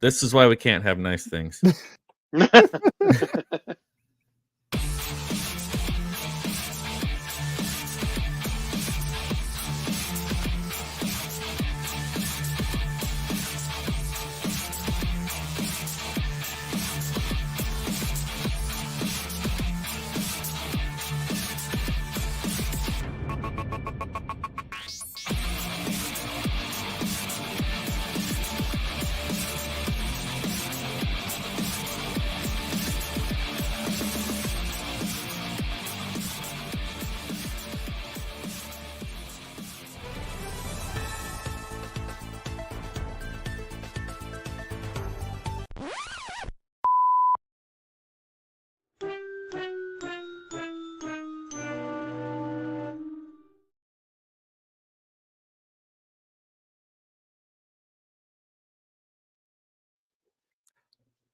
This is why we can't have nice things.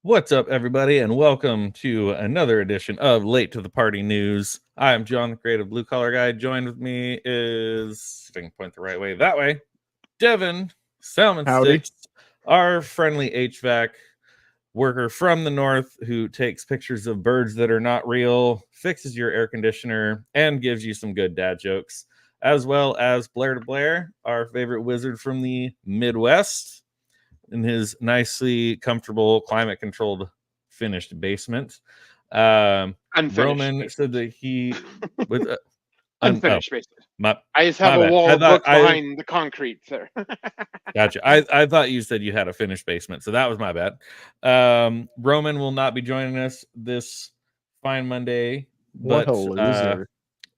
What's up, everybody, and welcome to another edition of Late to the Party News. I'm John, the creative blue collar guy. Joined with me is, if I can point the right way, that way, Devon, Salmon Howdy. Sticks, our friendly HVAC worker from the north who takes pictures of birds that are not real, fixes your air conditioner, and gives you some good dad jokes, as well as Blair to Blair, our favorite wizard from the Midwest, in his nicely comfortable, climate-controlled, finished basement. Roman basement. said that he with unfinished basement. I just my have a bad. wall of books behind the concrete there. Gotcha. I thought you said you had a finished basement, so that was my bad. Roman will not be joining us this fine Monday, What but a loser.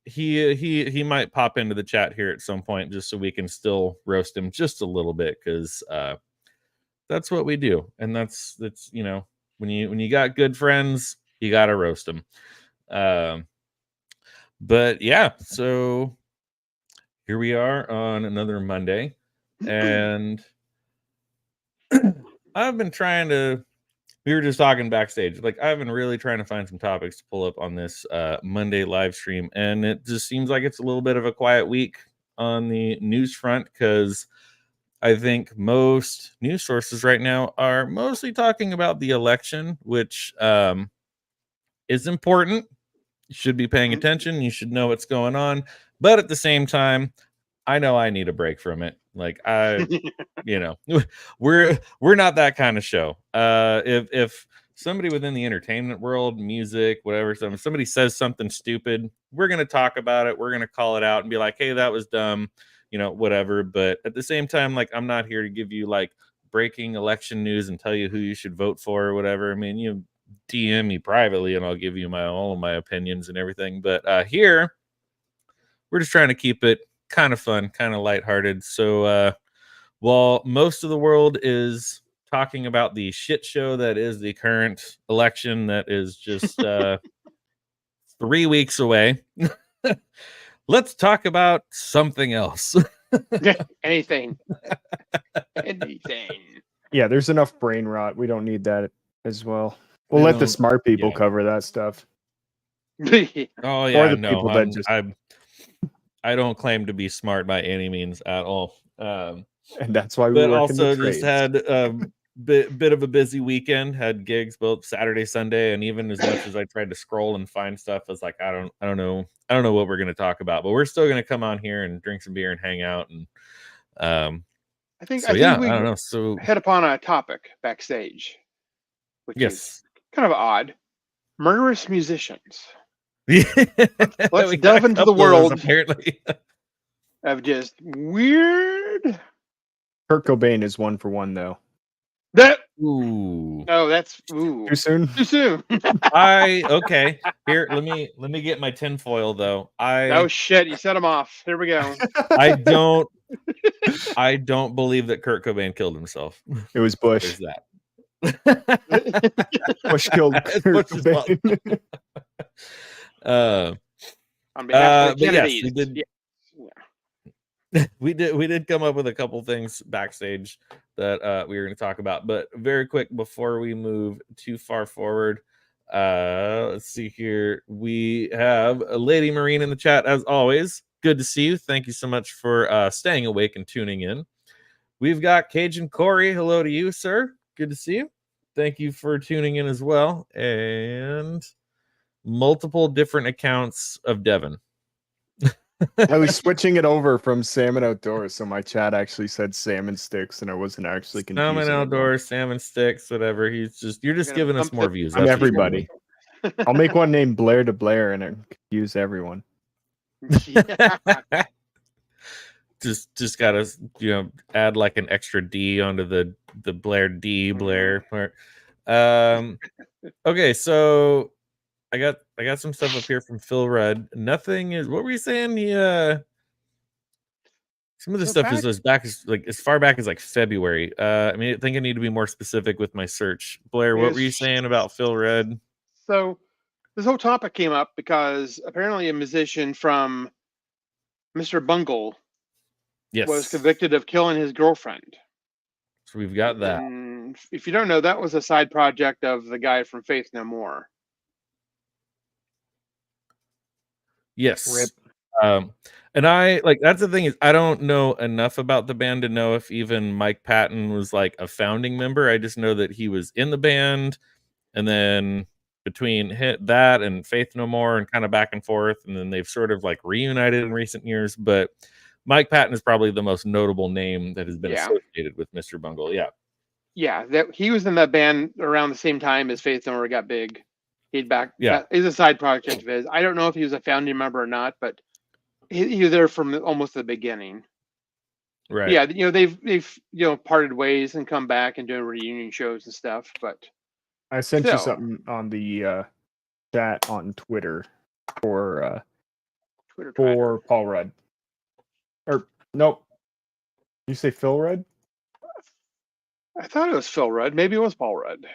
he might pop into the chat here at some point just so we can still roast him just a little bit, because that's what we do, and that's you know, when you got good friends, you gotta roast them. But yeah, so here we are on another Monday, and I've been trying to. We were just talking backstage. Like, I've been really trying to find some topics to pull up on this Monday live stream, and it just seems like it's a little bit of a quiet week on the news front, because I think most news sources right now are mostly talking about the election, which is important. You should be paying attention. You should know what's going on. But at the same time, I know I need a break from it. Like, you know, we're not that kind of show. If somebody within the entertainment world, music, whatever, somebody says something stupid, we're going to talk about it. We're going to call it out and be like, hey, that was dumb, you know, whatever. But at the same time, like, I'm not here to give you like breaking election news and tell you who you should vote for or whatever. I mean, you DM me privately and I'll give you all of my opinions and everything. But here, we're just trying to keep it kind of fun, kind of lighthearted. So while most of the world is talking about the shit show that is the current election that is just 3 weeks away, let's talk about something else. Anything. Yeah, there's enough brain rot. We don't need that as well. We'll let the smart people cover that stuff. Oh yeah, or the people that just I don't claim to be smart by any means at all. And that's why we but work also in the just trades. had bit of a busy weekend. Had gigs both Saturday, Sunday, and even as much as I tried to scroll and find stuff, I was like, I don't know what we're going to talk about, but we're still going to come on here and drink some beer and hang out. And I think we I don't know. So hit upon a topic backstage, which is kind of odd. Murderous musicians. Let's delve into the world apparently of just weird. Kurt Cobain is 1 for 1 though. Ooh. No, that's too soon. Too soon. Okay. Here, let me get my tinfoil though. Oh shit! You set him off. Here we go. I don't believe that Kurt Cobain killed himself. It was Bush. There's that. Bush killed Kurt Cobain. On behalf of the Kennedys. Yes, we did come up with a couple things backstage that we were going to talk about, but very quick before we move too far forward, let's see here. We have a Lady Marine in the chat as always. Good to see you. Thank you so much for staying awake and tuning in. We've got Cajun Corey. Hello to you, sir. good to see you. Thank you for tuning in as well. And multiple different accounts of Devon. I was switching it over from salmon outdoors, so my chat actually said salmon sticks, and I wasn't actually confusing. Salmon outdoors, salmon sticks, whatever. You're just giving us more views. I'm everybody. I'll make one named Blair to Blair, and confuse everyone. just gotta add like an extra D onto the Blair D Blair part. Okay, so I got some stuff up here from Phil Rudd. Nothing is. What were you saying? Some of the stuff is as far back as like February. I think I need to be more specific with my search. Blair, what were you saying about Phil Rudd? So this whole topic came up because apparently a musician from Mr. Bungle was convicted of killing his girlfriend. So we've got that. And if you don't know, that was a side project of the guy from Faith No More. Yes. Rip. And that's the thing is I don't know enough about the band to know if even Mike Patton was like a founding member. I just know that he was in the band, and then between that and Faith No More and kind of back and forth, and then they've sort of like reunited in recent years. But Mike Patton is probably the most notable name that has been associated with Mr. Bungle. Yeah, that he was in that band around the same time as Faith No More got big. He's a side project of his. I don't know if he was a founding member or not, but he was there from almost the beginning. Right. Yeah, they've parted ways and come back and doing reunion shows and stuff. But I sent you something on the chat on Twitter for Paul Rudd. Or nope. You say Phil Rudd? I thought it was Phil Rudd. Maybe it was Paul Rudd.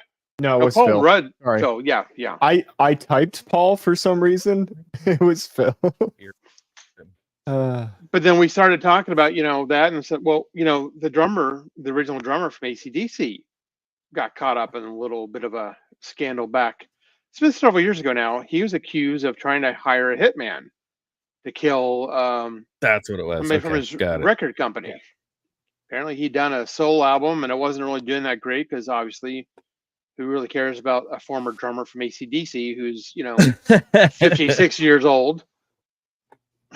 No, it was Paul Phil. Rudd. Sorry. Phil, yeah. I typed Paul for some reason. It was Phil. But then we started talking about, that and said, well, the original drummer from AC/DC got caught up in a little bit of a scandal back. It's been several years ago now. He was accused of trying to hire a hitman to kill that's what it was. Somebody from his record company. Yeah. Apparently he'd done a soul album and it wasn't really doing that great because obviously who really cares about a former drummer from AC/DC who's, 56 years old.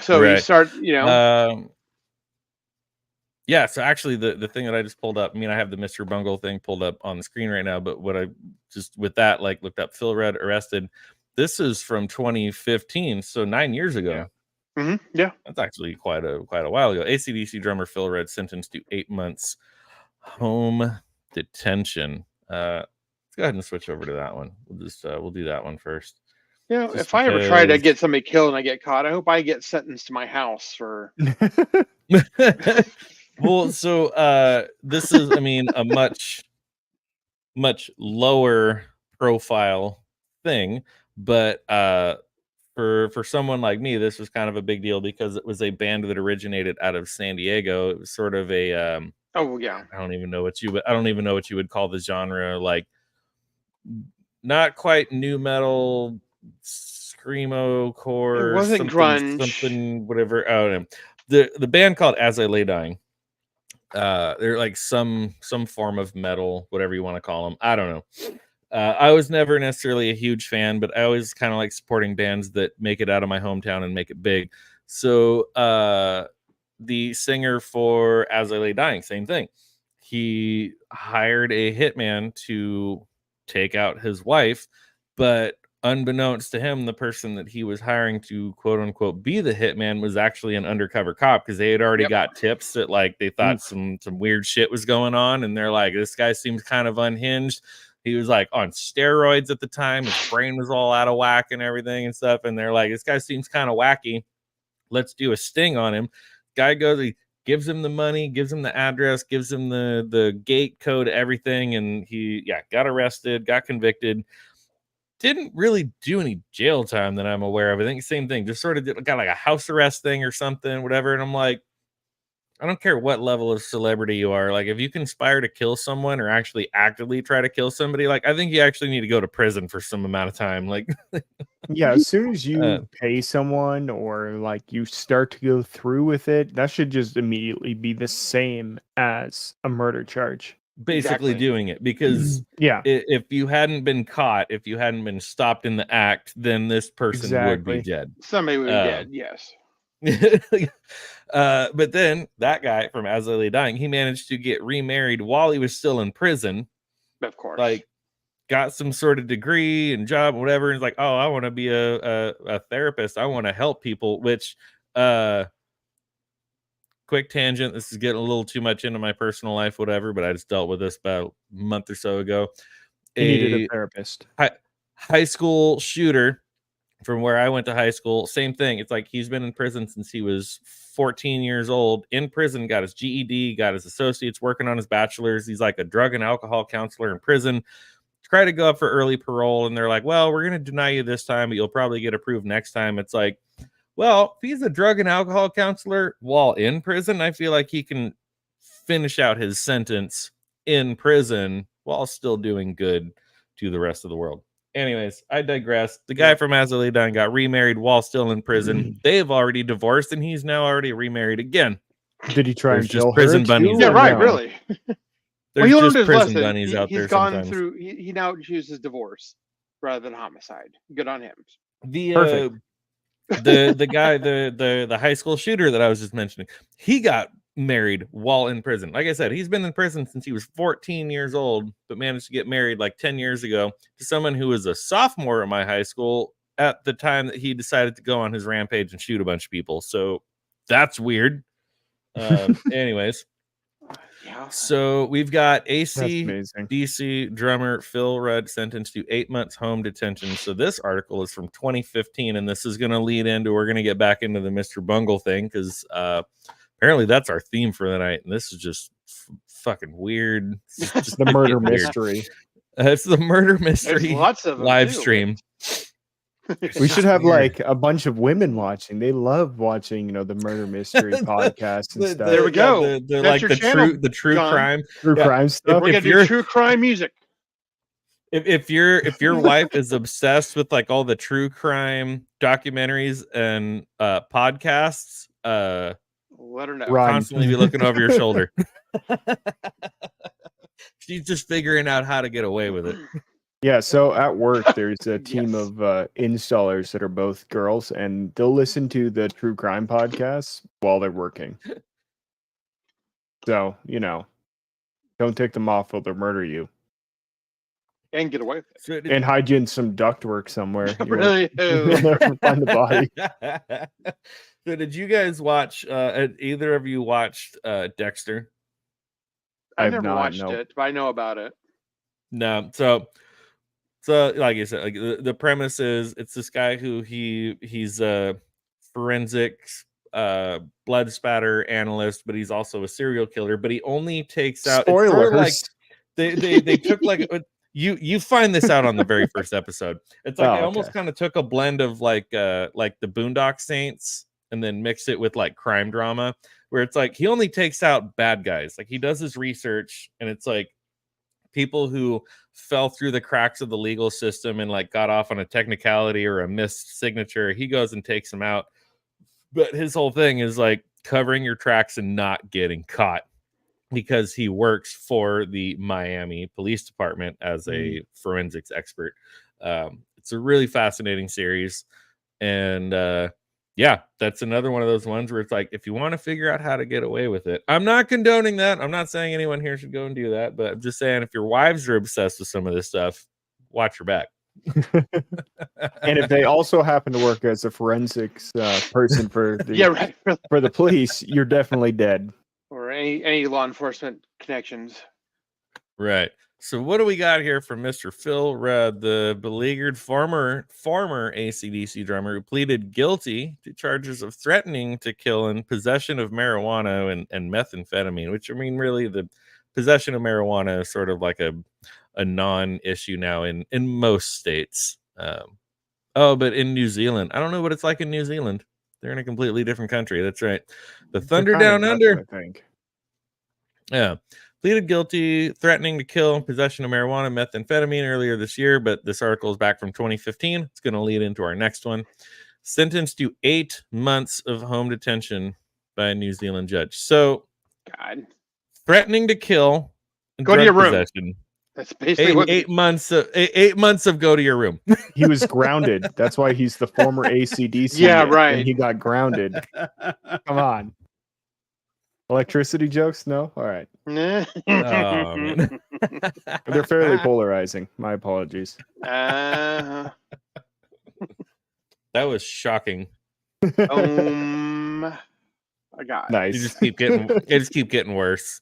So you start, yeah, so actually the thing that I just pulled up, I have the Mr. Bungle thing pulled up on the screen right now, but what I just with that looked up Phil Rudd arrested. This is from 2015, so 9 years ago. Yeah. Mm-hmm. Yeah. That's actually quite a while ago. AC/DC drummer Phil Rudd sentenced to 8 months home detention. Let's go ahead and switch over to that one. We'll do that one first. If I ever try to get somebody killed and I get caught, I hope I get sentenced to my house for. Well, so this is, a much lower profile thing, but for someone like me, this was kind of a big deal because it was a band that originated out of San Diego. It was sort of a I don't even know what you would call the genre, like not quite new metal, screamo core. It wasn't grunge, something whatever. Oh, the band called As I Lay Dying. They're like some form of metal, whatever you want to call them. I don't know. I was never necessarily a huge fan, but I always kind of like supporting bands that make it out of my hometown and make it big. So the singer for As I Lay Dying, same thing. He hired a hitman to take out his wife, but unbeknownst to him, the person that he was hiring to quote unquote be the hitman was actually an undercover cop because they had already got tips that they thought some weird shit was going on, and they're like, this guy seems kind of unhinged. He was like on steroids at the time, his brain was all out of whack and everything and stuff, and they're like, this guy seems kind of wacky, let's do a sting on him. Guy goes, he gives him the money, gives him the address, gives him the gate code, everything, and he got arrested, got convicted. Didn't really do any jail time that I'm aware of. I think same thing, just sort of got like a house arrest thing or something, whatever. And I'm like, I don't care what level of celebrity you are. Like, if you conspire to kill someone or actually actively try to kill somebody, I think you actually need to go to prison for some amount of time. Yeah, as soon as you pay someone or you start to go through with it, that should just immediately be the same as a murder charge. basically doing it, because if you hadn't been caught, if you hadn't been stopped in the act, then this person would be dead. Somebody would be dead, yes. But then that guy from As I Lay Dying, he managed to get remarried while he was still in prison. Of course. Like, got some sort of degree and job, whatever. And he's like, oh, I want to be a therapist. I want to help people, which, quick tangent. This is getting a little too much into my personal life, whatever, but I just dealt with this about a month or so ago. He needed a therapist. High school shooter from where I went to high school. Same thing. It's like he's been in prison since he was 14 years old. In prison, got his GED, got his associates, working on his bachelor's. He's like a drug and alcohol counselor in prison. Try to go up for early parole, and they're like, well, we're going to deny you this time, but you'll probably get approved next time. It's like, well, if he's a drug and alcohol counselor while in prison, I feel like he can finish out his sentence in prison while still doing good to the rest of the world. Anyways, I digress. The guy from As I Lay Dying got remarried while still in prison. They've already divorced, and he's now already remarried again. Did he try and kill prison her bunnies? too, Yeah, right, no? really. There's He learned just his prison lesson. bunnies out there He's gone sometimes. through. He now chooses divorce rather than homicide. Good on him. The guy, the high school shooter that I was just mentioning, he got married while in prison. Like I said, he's been in prison since he was 14 years old, but managed to get married like 10 years ago to someone who was a sophomore at my high school at the time that he decided to go on his rampage and shoot a bunch of people. So that's weird. Anyways. Yeah. So we've got AC/DC drummer Phil Rudd sentenced to 8 months home detention. So this article is from 2015, and this is going to lead into, we're going to get back into the Mr. Bungle thing, because apparently that's our theme for the night, and this is just fucking weird. It's just The murder mystery. It's the murder mystery lots of them live too. stream. We should have like a bunch of women watching. They love watching, the murder mystery podcasts and stuff. There we go. They're That's like your the channel, true John. crime. Crime stuff. We're gonna do true crime music. If your wife is obsessed with like all the true crime documentaries and podcasts, let her know. Constantly be looking over your shoulder. She's just figuring out how to get away with it. Yeah, so at work there's a team of installers that are both girls, and they'll listen to the true crime podcasts while they're working. So, don't take them off or they'll murder you. And get away with it. And hide you in some ductwork somewhere. Really? Never find the body. So did you guys watch, either of you watched Dexter? I've never watched it, but I know about it. No, so like I said, like the premise is it's this guy who he's a forensics blood spatter analyst, but he's also a serial killer. But he only takes out spoilers. Sort of like they took like you find this out on the very first episode. It's like they almost kind of took a blend of like the Boondock Saints and then mixed it with like crime drama, where it's like he only takes out bad guys. Like he does his research, and it's like people who fell through the cracks of the legal system and like got off on a technicality or a missed signature. He goes and takes them out. But his whole thing is like covering your tracks and not getting caught, because he works for the Miami Police Department as a forensics expert. It's a really fascinating series. And yeah, that's another one of those ones where it's like, if you want to figure out how to get away with it, I'm not condoning that. I'm not saying anyone here should go and do that, but I'm just saying if your wives are obsessed with some of this stuff, watch your back. And if they also happen to work as a forensics person for the for the police, you're definitely dead. Or any law enforcement connections. Right. So what do we got here from Mr. Phil Rudd, the beleaguered former AC/DC drummer who pleaded guilty to charges of threatening to kill and possession of marijuana and methamphetamine, which, I mean, really the possession of marijuana is sort of like a non-issue now in most states. But in New Zealand, I don't know what it's like in New Zealand. They're in a completely different country. That's right. The Thunder Down Under. I think. Yeah. Pleaded guilty, threatening to kill, possession of marijuana, methamphetamine earlier this year, but this article is back from 2015. It's going to lead into our next one. Sentenced to 8 months of home detention by a New Zealand judge. So, God. threatening to kill Go to your room. possession. That's basically what 8 months. 8 months of go to your room. He was grounded. That's why he's the former ACDC. Yeah, right. And he got grounded. Come on. Electricity jokes? No? All right. Oh, man. They're fairly polarizing. My apologies. Uh, That was shocking. I got it. Nice. You just keep getting. It just keep getting worse.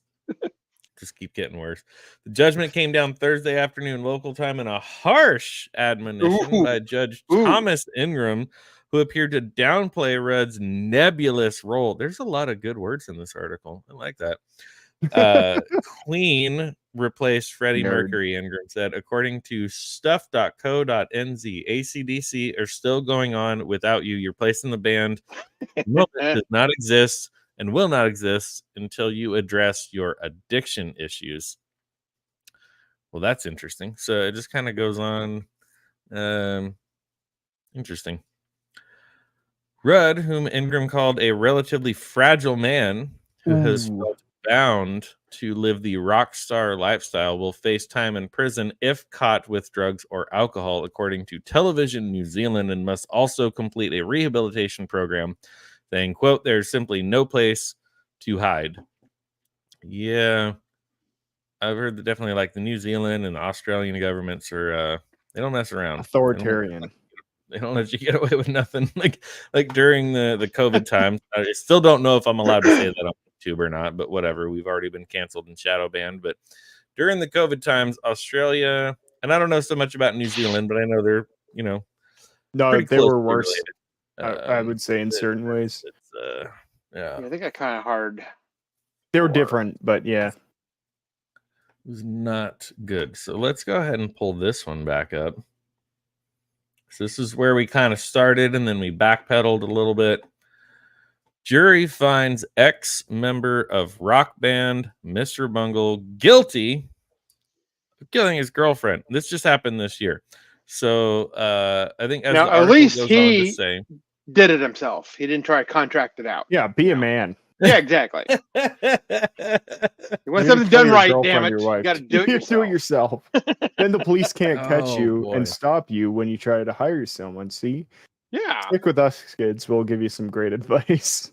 Just keep getting worse. The judgment came down Thursday afternoon local time in a harsh admonition by Judge Thomas Ingram, who appeared to downplay Rudd's nebulous role. There's a lot of good words in this article. I like that. Queen replaced Freddie Mercury, Ingram said. According to stuff.co.nz, AC/DC are still going on without you. Your place in the band does not exist and will not exist until you address your addiction issues. Well, that's interesting. So it just kind of goes on. Interesting. Rudd, whom Ingram called a relatively fragile man who has felt bound to live the rock star lifestyle, will face time in prison if caught with drugs or alcohol, according to Television New Zealand, and must also complete a rehabilitation program, saying, quote, there's simply no place to hide. Yeah, I've heard that definitely like the New Zealand and the Australian governments are, they don't mess around. Authoritarian. They don't let you get away with nothing. Like during the COVID times, I still don't know if I'm allowed to say that on YouTube or not, but whatever. We've already been canceled and shadow banned. But during the COVID times, Australia, and I don't know so much about New Zealand, but I know they're, no, pretty they were worse. I would say in certain ways. Yeah, I think I kind of hard. They were different, but yeah. It was not good. So let's go ahead and pull this one back up. So this is where we kind of started, and then we backpedaled a little bit. Jury finds ex-member of rock band Mr. Bungle guilty of killing his girlfriend. This just happened this year. So I think as now, the at article least goes he on to say, did it himself. He didn't try to contract it out. Yeah, be a man. Yeah, exactly. You want You're something gonna kill done your right, girlfriend, damn it. your You wife. got to do it yourself. Do it yourself. Then the police can't catch Oh, you boy. and stop you when you try to hire someone. See? Yeah. Stick with us, kids. We'll give you some great advice.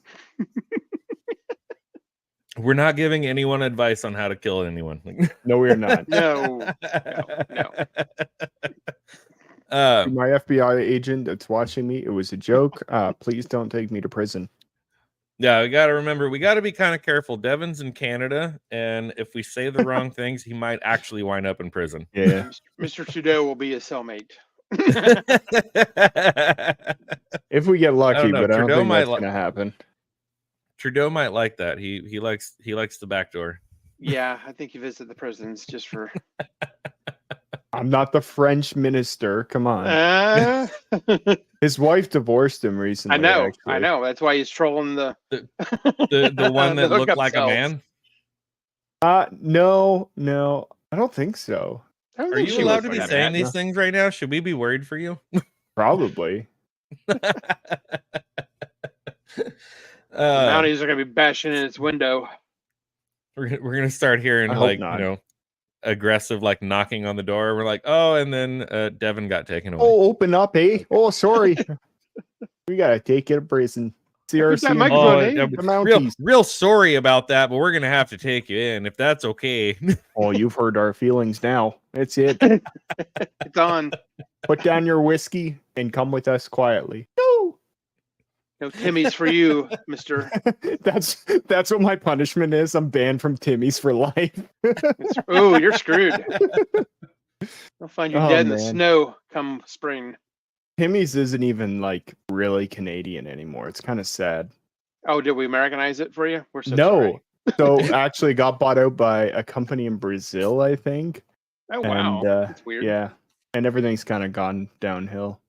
we're not giving anyone advice on how to kill anyone. No, we are not. No. My FBI agent that's watching me, it was a joke. Please don't take me to prison. Yeah, we got to remember, we got to be kind of careful. Devon's in Canada, and if we say the wrong things, he might actually wind up in prison. Yeah. Mr. Trudeau will be his cellmate. If we get lucky, know. but I don't Trudeau think might that's going to happen. Trudeau might like that. He likes the back door. Yeah, I think you visit the prisons just for. I'm not the French minister. Come on. His wife divorced him recently. I know. That's why he's trolling the one that the looked hookup like cells. a man. No, I don't think so. Are you allowed to be saying these things right now? Should we be worried for you? Probably. Mounties are gonna be bashing in its window. We're gonna start hearing aggressive knocking on the door. We're like, oh, and then Devon got taken away. Oh, open up, eh? Oh, sorry. We gotta take you to prison. CRC. Real sorry about that, but we're gonna have to take you in if that's okay. Oh, you've heard our feelings now. That's it. It's on. Put down your whiskey and come with us quietly. No Timmy's for you, mister. That's what my punishment is. I'm banned from Timmy's for life. Oh, you're screwed. They'll find you dead in the snow come spring. Timmy's isn't even really Canadian anymore. It's kind of sad. Oh, did we Americanize it for you? We're so no. sorry. So actually got bought out by a company in Brazil, I think. Oh wow. And, that's weird. Yeah. And everything's kind of gone downhill.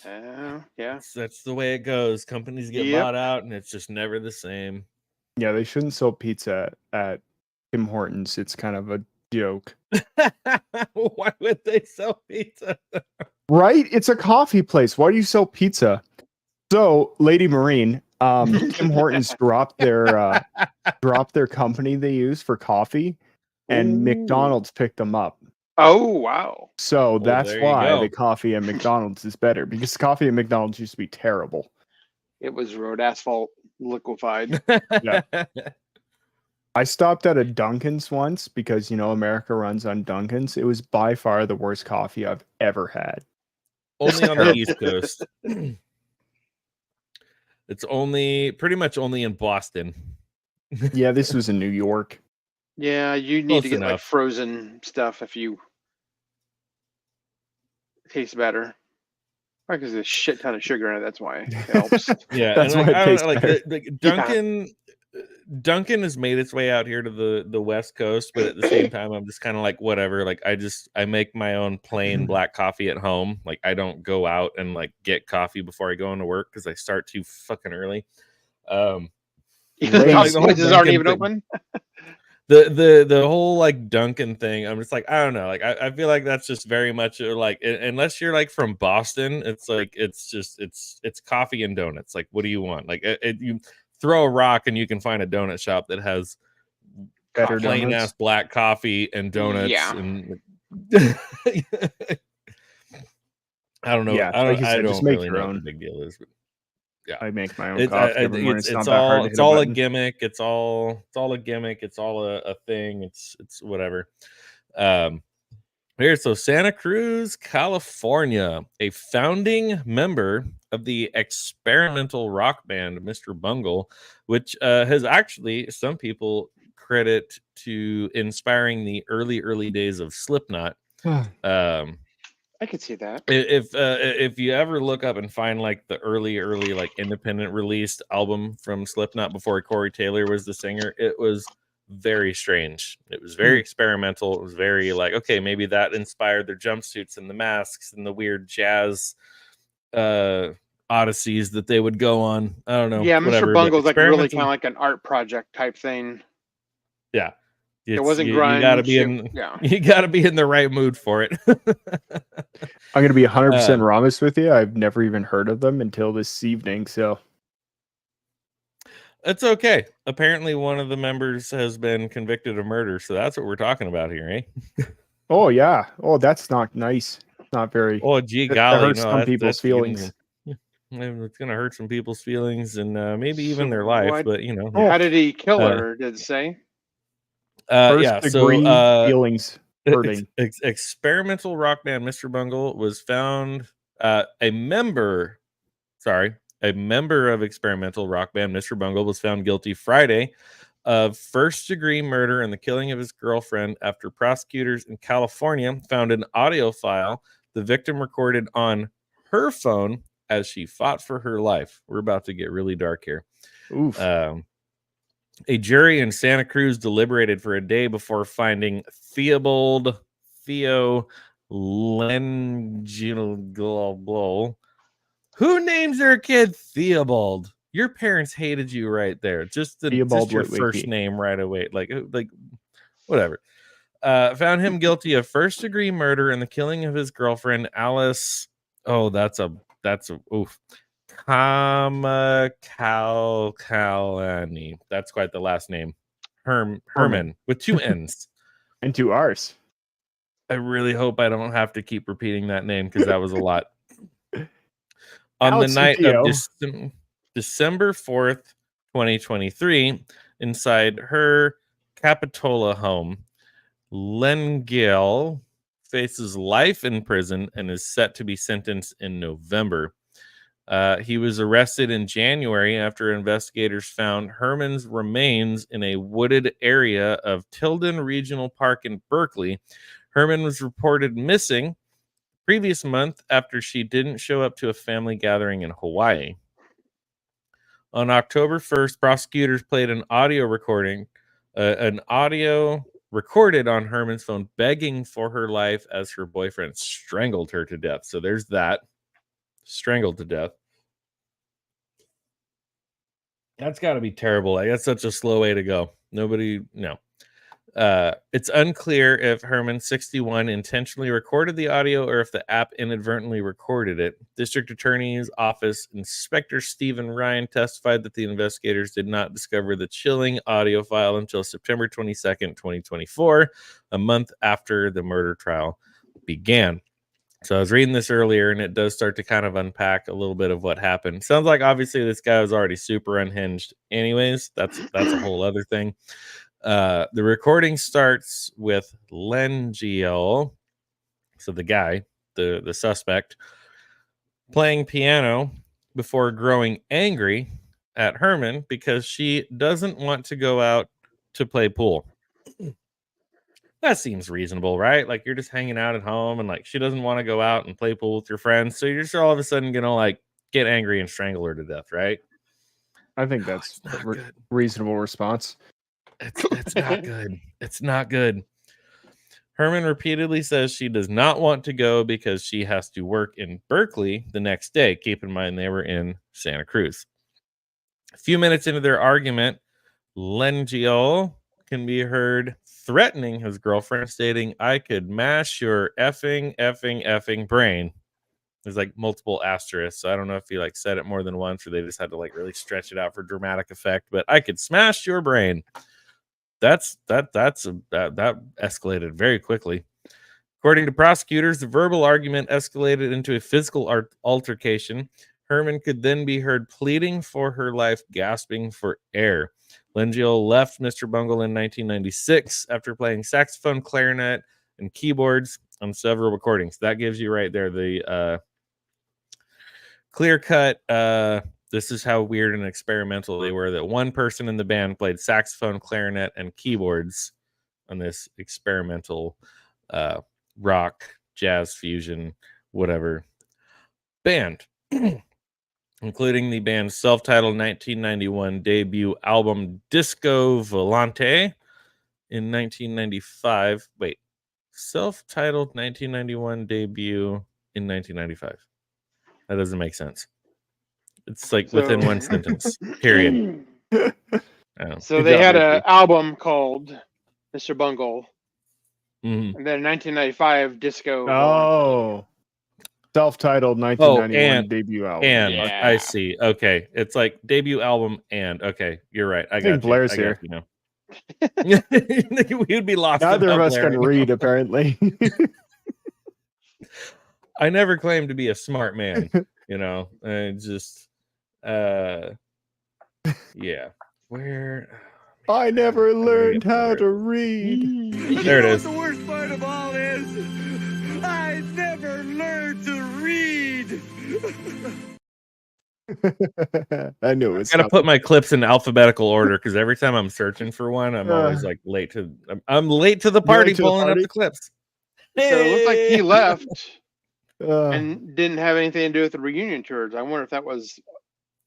Yeah. That's the way it goes. Companies get bought out and it's just never the same. Yeah, they shouldn't sell pizza at Tim Hortons. It's kind of a joke. Why would they sell pizza? Right? It's a coffee place. Why do you sell pizza? So, Lady Marine, Tim Hortons dropped their company they use for coffee, and McDonald's picked them up. Oh, wow. So Well, that's there you why go. the coffee at McDonald's is better, because coffee at McDonald's used to be terrible. It was road asphalt liquefied. Yeah. I stopped at a Dunkin's once because, America runs on Dunkin's. It was by far the worst coffee I've ever had. Only on the East Coast. It's pretty much only in Boston. Yeah, this was in New York. Yeah, you need Close to get like enough. frozen stuff if you taste better. Because there's a shit ton of sugar in it. That's why it helps. Yeah, That's and why like, it I don't tastes know, like better. Dunkin' has made its way out here to the West Coast, but at the same time, I'm just kind of like, whatever. Like, I make my own plain black coffee at home. Like, I don't go out and like get coffee before I go into work because I start too fucking early. The Lazy coffee places aren't even thing. open. The whole like Dunkin' thing, I'm just like, I don't know. Like, I feel like that's just very much like, unless you're like from Boston, it's like it's coffee and donuts. Like, what do you want? Like, you throw a rock and you can find a donut shop that has Better plain donuts. ass black coffee and donuts. Yeah. And I don't know. Yeah, I like you said, don't just make really your know what own. the big deal is. But yeah, I make my own coffee every morning. It's not it's that hard to hit it's a all a button. gimmick. It's all a gimmick. It's all a thing. It's whatever. Here, so Santa Cruz, California, a founding member of the experimental rock band Mr. Bungle, which has actually some people credit to inspiring the early days of Slipknot. I could see that. If you ever look up and find like the early like independent released album from Slipknot before Corey Taylor was the singer, it was very strange. It was very experimental. It was very like, okay, maybe that inspired their jumpsuits and the masks and the weird jazz odysseys that they would go on. I don't know. Yeah, whatever, Mr. but Bungle's like really experimental. kind of like an art project type thing. Yeah. It wasn't you gotta grunge. be in Yeah. you gotta be in the right mood for it. I'm gonna be 100% honest with you. I've never even heard of them until this evening. So it's okay. Apparently, one of the members has been convicted of murder, so that's what we're talking about here, eh? oh yeah. Oh, that's not nice. Not very. Oh, gee That golly, hurts no, some people's feelings. It's gonna hurt some people's feelings and maybe even So their life, what- but you know. How did he kill her? Did it say? First Yeah. degree feelings hurting. Experimental rock band Mr. Bungle was found. A member of experimental rock band Mr. Bungle was found guilty Friday of first-degree murder and the killing of his girlfriend after prosecutors in California found an audio file the victim recorded on her phone as she fought for her life. We're about to get really dark here. Oof. A jury in Santa Cruz deliberated for a day before finding Theo Lengil. Who names their kid Theobald? Your parents hated you right there. Just your first name right away. Like whatever. Found him guilty of first-degree murder and the killing of his girlfriend Alice. Oh, that's a oof. Kalani. That's quite the last name. Herman with 2 N's and 2 R's. I really hope I don't have to keep repeating that name because that was a lot. On Alex the night of December 4th, 2023, inside her Capitola home, Lengil faces life in prison and is set to be sentenced in November. He was arrested in January after investigators found Herman's remains in a wooded area of Tilden Regional Park in Berkeley. Herman was reported missing previous month after she didn't show up to a family gathering in Hawaii. On October 1st, prosecutors played an audio recorded on Herman's phone begging for her life as her boyfriend strangled her to death. So there's that. Strangled to death. That's got to be terrible. Like, that's such a slow way to go. No. It's unclear if Herman 61 intentionally recorded the audio or if the app inadvertently recorded it. District Attorney's Office Inspector Stephen Ryan testified that the investigators did not discover the chilling audio file until September 22nd, 2024, a month after the murder trial began. So I was reading this earlier, and it does start to kind of unpack a little bit of what happened. Sounds like obviously this guy was already super unhinged. Anyways, that's a whole other thing. The recording starts with Lengiel, so the guy, the suspect, playing piano before growing angry at Herman because she doesn't want to go out to play pool. That seems reasonable, right? Like you're just hanging out at home and like she doesn't want to go out and play pool with your friends. So you're just all of a sudden gonna like get angry and strangle her to death, right? I think that's a reasonable response. It's not good. It's not good. Herman repeatedly says she does not want to go because she has to work in Berkeley the next day. Keep in mind they were in Santa Cruz. A few minutes into their argument, Lengiel can be heard threatening his girlfriend, stating, "I could mash your effing brain." There's like multiple asterisks. So I don't know if he like said it more than once or they just had to like really stretch it out for dramatic effect, but I could smash your brain. That escalated very quickly. According to prosecutors, the verbal argument escalated into a physical altercation. Herman could then be heard pleading for her life, gasping for air. Lengiel left Mr. Bungle in 1996 after playing saxophone, clarinet, and keyboards on several recordings. That gives you right there the clear cut. This is how weird and experimental they were, that one person in the band played saxophone, clarinet, and keyboards on this experimental rock, jazz fusion, whatever band, including the band's self-titled 1991 debut album Disco Volante in 1995. Wait, self-titled 1991 debut in 1995. That doesn't make sense. It's like within one sentence, period. So they had an album called Mr. Bungle. Mm-hmm. And then 1995 Disco. Oh, self-titled 1991 debut album. And yeah. I see. Okay, it's like debut album and okay, you're right. I think Blair's here. You know, we'd be lost. Neither of us can read, apparently. I never claimed to be a smart man. You know, just yeah. Where? I never learned how to read. There it is. The worst part of all is I never learned to read. I knew it. I gotta put my clips in alphabetical order because every time I'm searching for one, I'm always like late to. I'm late to the party pulling up the clips. So it looked like he left and didn't have anything to do with the reunion tours. I wonder if that was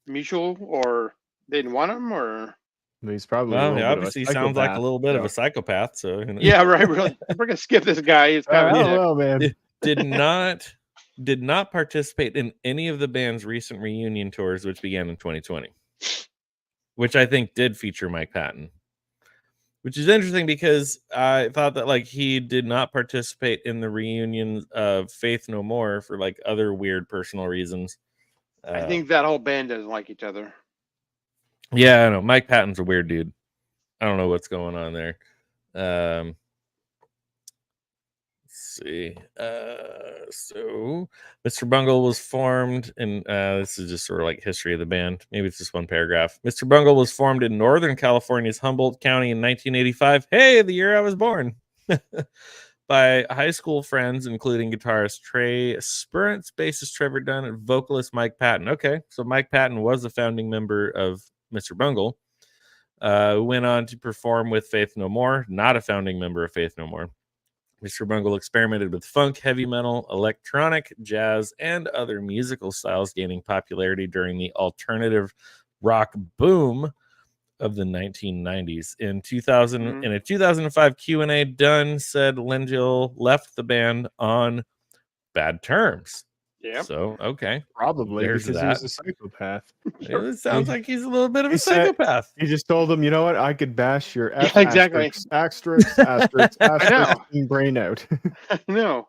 mutual or they didn't want him or. He's probably he obviously sounds like a little bit of a psychopath. So you know. Yeah, right. Really, we're gonna skip this guy. He's kind of man. Did not participate in any of the band's recent reunion tours, which began in 2020, which I think did feature Mike Patton, which is interesting because I thought that like he did not participate in the reunion of Faith No More for like other weird personal reasons. I think that whole band doesn't like each other. Yeah, I know. Mike Patton's a weird dude. I don't know what's going on there. Let's see. So Mr. Bungle was formed in this is just sort of like history of the band. Maybe it's just one paragraph. Mr. Bungle was formed in Northern California's Humboldt County in 1985. Hey, the year I was born. By high school friends, including guitarist Trey Spurance, bassist Trevor Dunn, and vocalist Mike Patton. Okay, so Mike Patton was a founding member of Mr. Bungle. Went on to perform with Faith No More, not a founding member of Faith No More. Mr. Bungle experimented with funk, heavy metal, electronic, jazz, and other musical styles, gaining popularity during the alternative rock boom of the 1990s. In 2000, in a 2005 Q&A, Dunn said Lengiel left the band on bad terms. Yeah. So, okay. Probably There's because he that. was a psychopath. It sounds like he's a little bit of a He said- psychopath. He just told him, you know what? I could bash your F Yeah, exactly. asterisk, I know. brain out. No.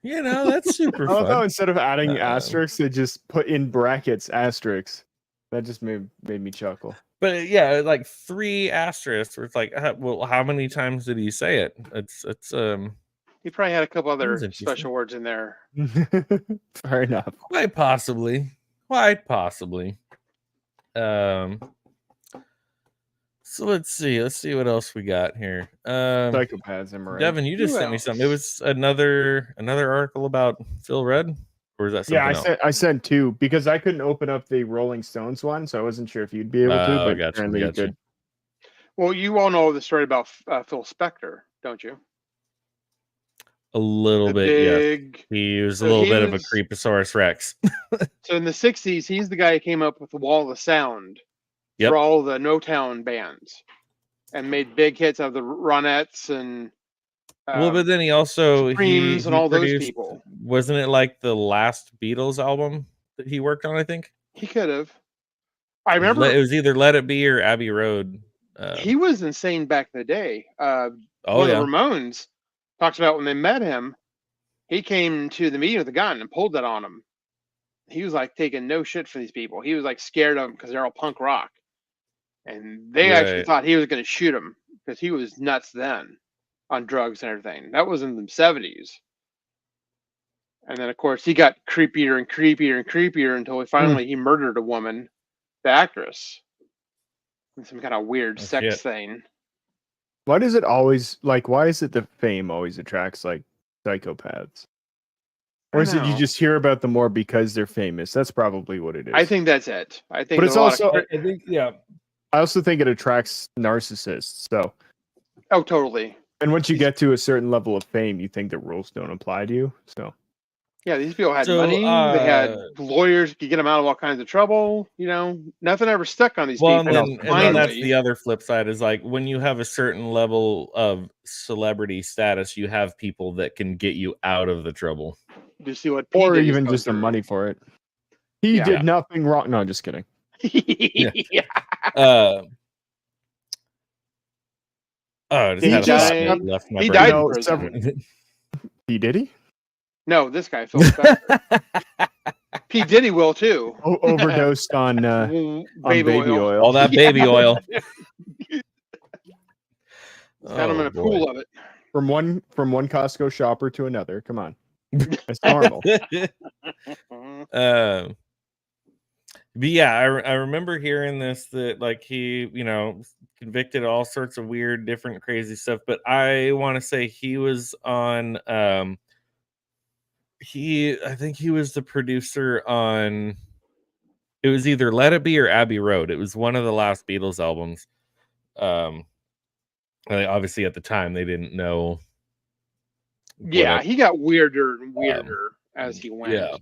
You know, that's super I love how fun. instead of adding asterisks, they just put in brackets asterisks. That just made me chuckle. But yeah, like 3 asterisks. Where it's like, well, how many times did he say it? It's He probably had a couple other interesting. special words in there. Fair enough. Quite possibly. So let's see what else we got here. Psychopaths, am I right? Devin, you just Who sent me else? something. It was another article about Phil Rudd, or is that something else? I sent 2 because I couldn't open up the Rolling Stones one, so I wasn't sure if you'd be able to. But apparently you could. Well, you all know the story about Phil Spector, don't you? A little bit, yes. He was a little bit of a Creeposaurus Rex. So in the 60s, he's the guy who came up with the Wall of Sound for all the No-Town bands and made big hits out of the Ronettes and but then he also Supremes and all produced, those people. Wasn't it like the last Beatles album that he worked on? I think he could have. I remember it was either Let It Be or Abbey Road. He was insane back in the day. One of the Ramones talks about when they met him, he came to the meeting with a gun and pulled that on him. He was like taking no shit for these people. He was like scared of them because they're all punk rock. And they actually thought he was going to shoot him because he was nuts then on drugs and everything. That was in the 70s. And then, of course, he got creepier and creepier and creepier until he murdered a woman, the actress. Some kind of weird sex thing. Why does it always why is it the fame always attracts like psychopaths? Or is it you just hear about them more because they're famous? That's probably what it is. I think that's it. I think, but it's also I think I also think it attracts narcissists. So, oh, totally. And once you get to a certain level of fame, you think the rules don't apply to you. So. Yeah, these people had money. They had lawyers who could get them out of all kinds of trouble. You know, nothing ever stuck on these people. And then that's the other flip side is like when you have a certain level of celebrity status, you have people that can get you out of the trouble. Do you see what? Or even just the money for it. He did nothing wrong. No, just kidding. Yeah. He died in prison. Did he? No, this guy, Phil Spector. P. Diddy will too. Overdosed on baby oil. All that baby oil. Got him in a pool of it. From one Costco shopper to another. Come on, that's normal. But yeah, I remember hearing this that like he, convicted of all sorts of weird, different, crazy stuff. But I want to say he was on. I think he was the producer on. It was either Let It Be or Abbey Road. It was one of the last Beatles albums. Obviously, at the time, they didn't know. Yeah, he got weirder and weirder as he went. Yeah.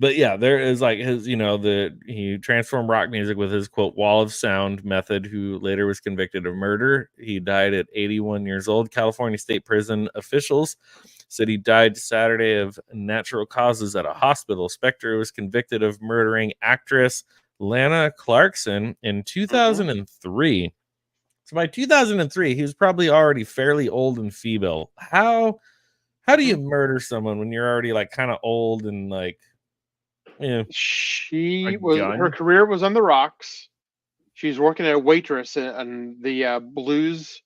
But yeah, there is like his, he transformed rock music with his quote wall of sound method, who later was convicted of murder. He died at 81 years old. California State Prison officials said he died Saturday of natural causes at a hospital. Spector was convicted of murdering actress Lana Clarkson in 2003. So by 2003, he was probably already fairly old and feeble. How do you murder someone when you're already like kind of old and like, yeah? Her career was on the rocks. She's working as a waitress in the blues.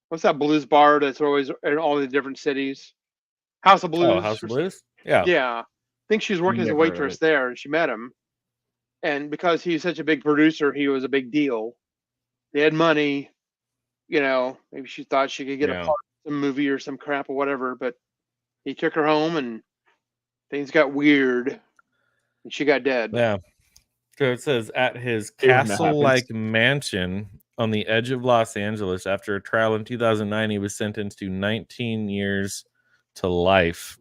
What's that blues bar that's always in all the different cities? House of Blues. Oh, House of Blues? Yeah. Yeah. I think she was working as a waitress there and she met him. And because he's such a big producer, he was a big deal. They had money, maybe she thought she could get a part in some movie or some crap or whatever, but he took her home and things got weird and she got dead. Yeah. So it says at his castle-like mansion on the edge of Los Angeles, after a trial in 2009, he was sentenced to 19 years to life.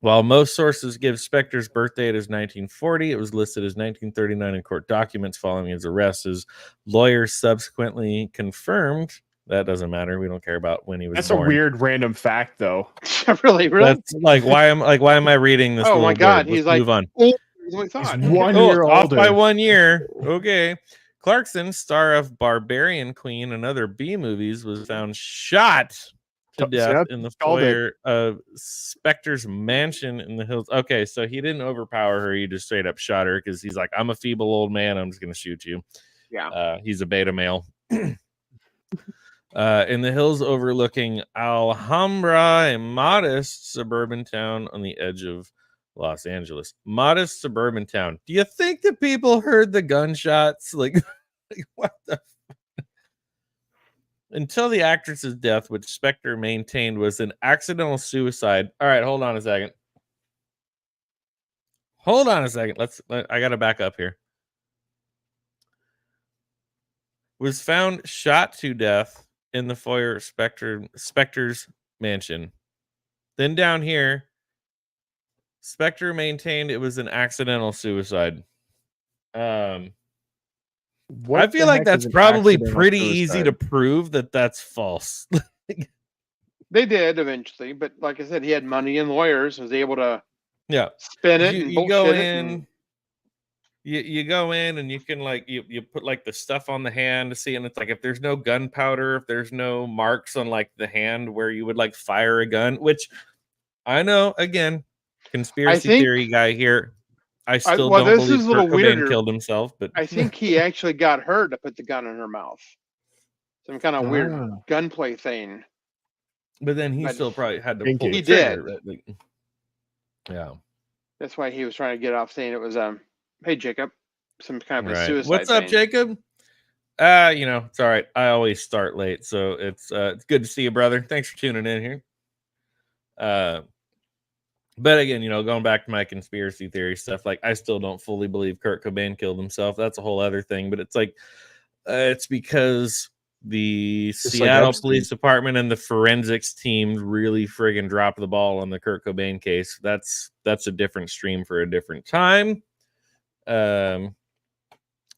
While most sources give Spector's birth date as 1940, it was listed as 1939 in court documents following his arrest. His lawyers subsequently confirmed That doesn't matter. We don't care about when he was That's born. a weird random fact, though. really? That's like why am I reading this? Oh little my God! blurb? He's Let's like, move on. older than we He's thought. 1 Oh, year it's off by older. 1 year. Okay. Clarkson, star of Barbarian Queen and other B movies, was found shot to See, death that's in the called it. foyer of Specter's mansion in the hills. Okay, so he didn't overpower her. He just straight up shot her because he's like, I'm a feeble old man. I'm just going to shoot you. Yeah. He's a beta male. In the hills overlooking Alhambra, a modest suburban town on the edge of Los Angeles. Modest suburban town. Do you think that people heard the gunshots? Like what the? Until the actress's death, which Specter maintained was an accidental suicide. All right, hold on a second. I got to back up here. Was found shot to death in the foyer of Specter's mansion. Then down here, Specter maintained it was an accidental suicide. I feel like that's probably pretty easy to prove that that's false. They did eventually, but like I said, he had money and lawyers, was able to spin it and you go bullshit in. it. You go in and you can like you put like the stuff on the hand to see, and it's like if there's no gunpowder, if there's no marks on like the hand where you would like fire a gun, which I know again, conspiracy theory guy here. I still don't believe Kurt Cobain killed himself, but I think he actually got her to put the gun in her mouth. Some kind of weird gunplay thing. But then he still probably had to pull the trigger. He did. Yeah. That's why he was trying to get off saying it was hey Jacob, some kind of a suicide. What's up, thing. Jacob? It's all right. I always start late, so it's good to see you, brother. Thanks for tuning in here. But again, going back to my conspiracy theory stuff, like I still don't fully believe Kurt Cobain killed himself. That's a whole other thing. But it's like it's because the Seattle Police Department and the forensics team really friggin' dropped the ball on the Kurt Cobain case. That's a different stream for a different time.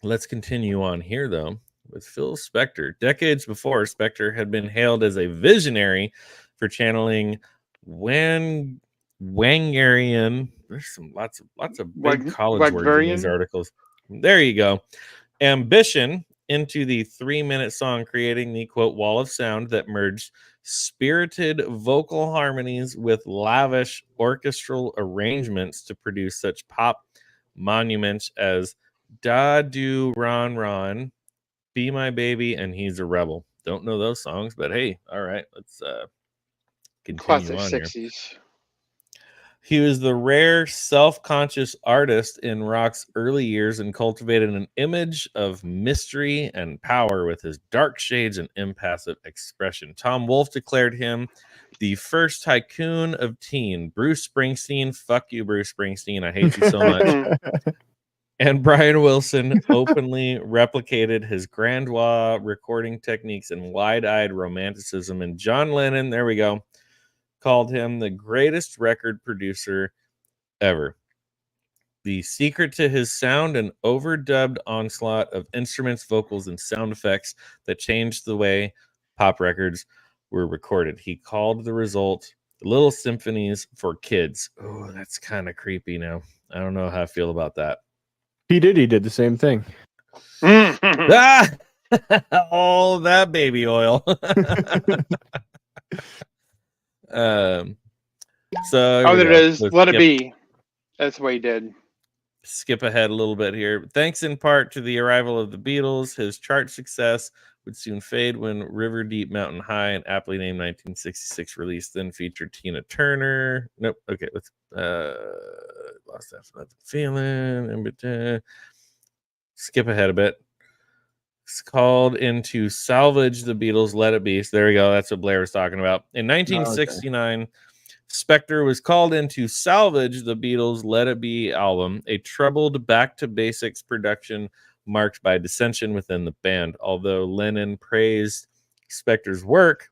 Let's continue on here, though, with Phil Spector. Decades before, Spector had been hailed as a visionary for channeling Wangarian. There's lots of big college words in these articles. There you go. Ambition into the 3-minute song, creating the quote wall of sound that merged spirited vocal harmonies with lavish orchestral arrangements to produce such pop monuments as Da Do Ron Ron, Be My Baby, and He's a Rebel. Don't know those songs, but hey, all right, let's continue classic on 60s. here. He was the rare self-conscious artist in rock's early years and cultivated an image of mystery and power with his dark shades and impassive expression. Tom Wolfe declared him the first tycoon of teen. Bruce Springsteen, fuck you, Bruce Springsteen. I hate you so much. And Brian Wilson openly replicated his grandiose recording techniques and wide-eyed romanticism. And John Lennon, there we go, called him the greatest record producer ever. The secret to his sound, an overdubbed onslaught of instruments, vocals, and sound effects that changed the way pop records were recorded. He called the result Little Symphonies for Kids. Oh, that's kind of creepy now. I don't know how I feel about that. He did the same thing. Ah! All that baby oil. So there it is. Let it be. That's what he did. Skip ahead a little bit here. Thanks in part to the arrival of the Beatles, his chart success would soon fade when River Deep Mountain High, an aptly named 1966 release, then featured Tina Turner. Nope. Okay, let's lost that feeling. Skip ahead a bit. It's called in to salvage the Beatles' Let It Be. So there we go. That's what Blair was talking about. In 1969, Spector was called in to salvage the Beatles' Let It Be album, a troubled back-to-basics production marked by dissension within the band. Although Lennon praised Spector's work,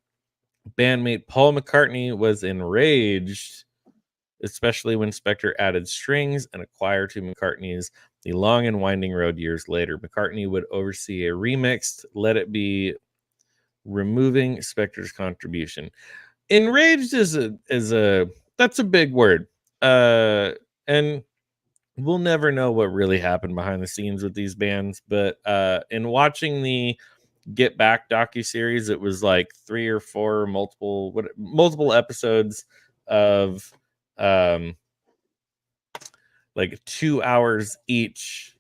bandmate Paul McCartney was enraged, especially when Spector added strings and a choir to McCartney's The Long and Winding Road years later. McCartney would oversee a remixed Let It Be removing Spectre's contribution. Enraged is a that's a big word. And we'll never know what really happened behind the scenes with these bands, but in watching the Get Back docuseries, it was like 3 or 4 multiple episodes of like 2 hours each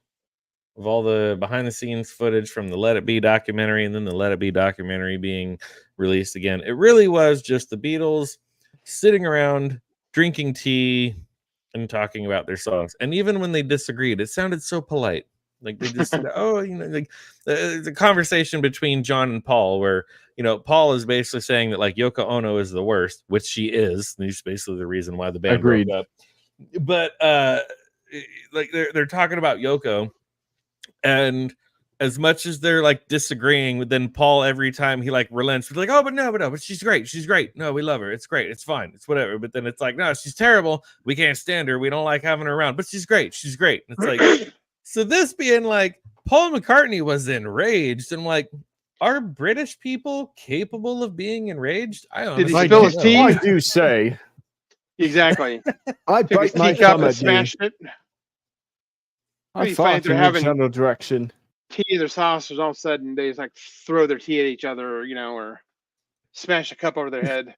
of all the behind the scenes footage from the Let It Be documentary, and then the Let It Be documentary being released again. It really was just the Beatles sitting around drinking tea and talking about their songs. And even when they disagreed, it sounded so polite. Like they just said, oh, like the conversation between John and Paul, where Paul is basically saying that like Yoko Ono is the worst, which she is. And he's basically the reason why the band broke up. But like they're talking about Yoko, and as much as they're like disagreeing, then Paul every time he like relents, he's like, oh, but she's great. No, we love her. It's great. It's fine. It's whatever. But then it's like, no, she's terrible. We can't stand her. We don't like having her around. But she's great. And it's like, so this being like Paul McCartney was enraged, and like, are British people capable of being enraged? I honestly Did he spill his tea? I do say exactly. I bite my thumb at smashed it. I thought in the general direction. Tea or sauce, all of a sudden they just like throw their tea at each other, or smash a cup over their head.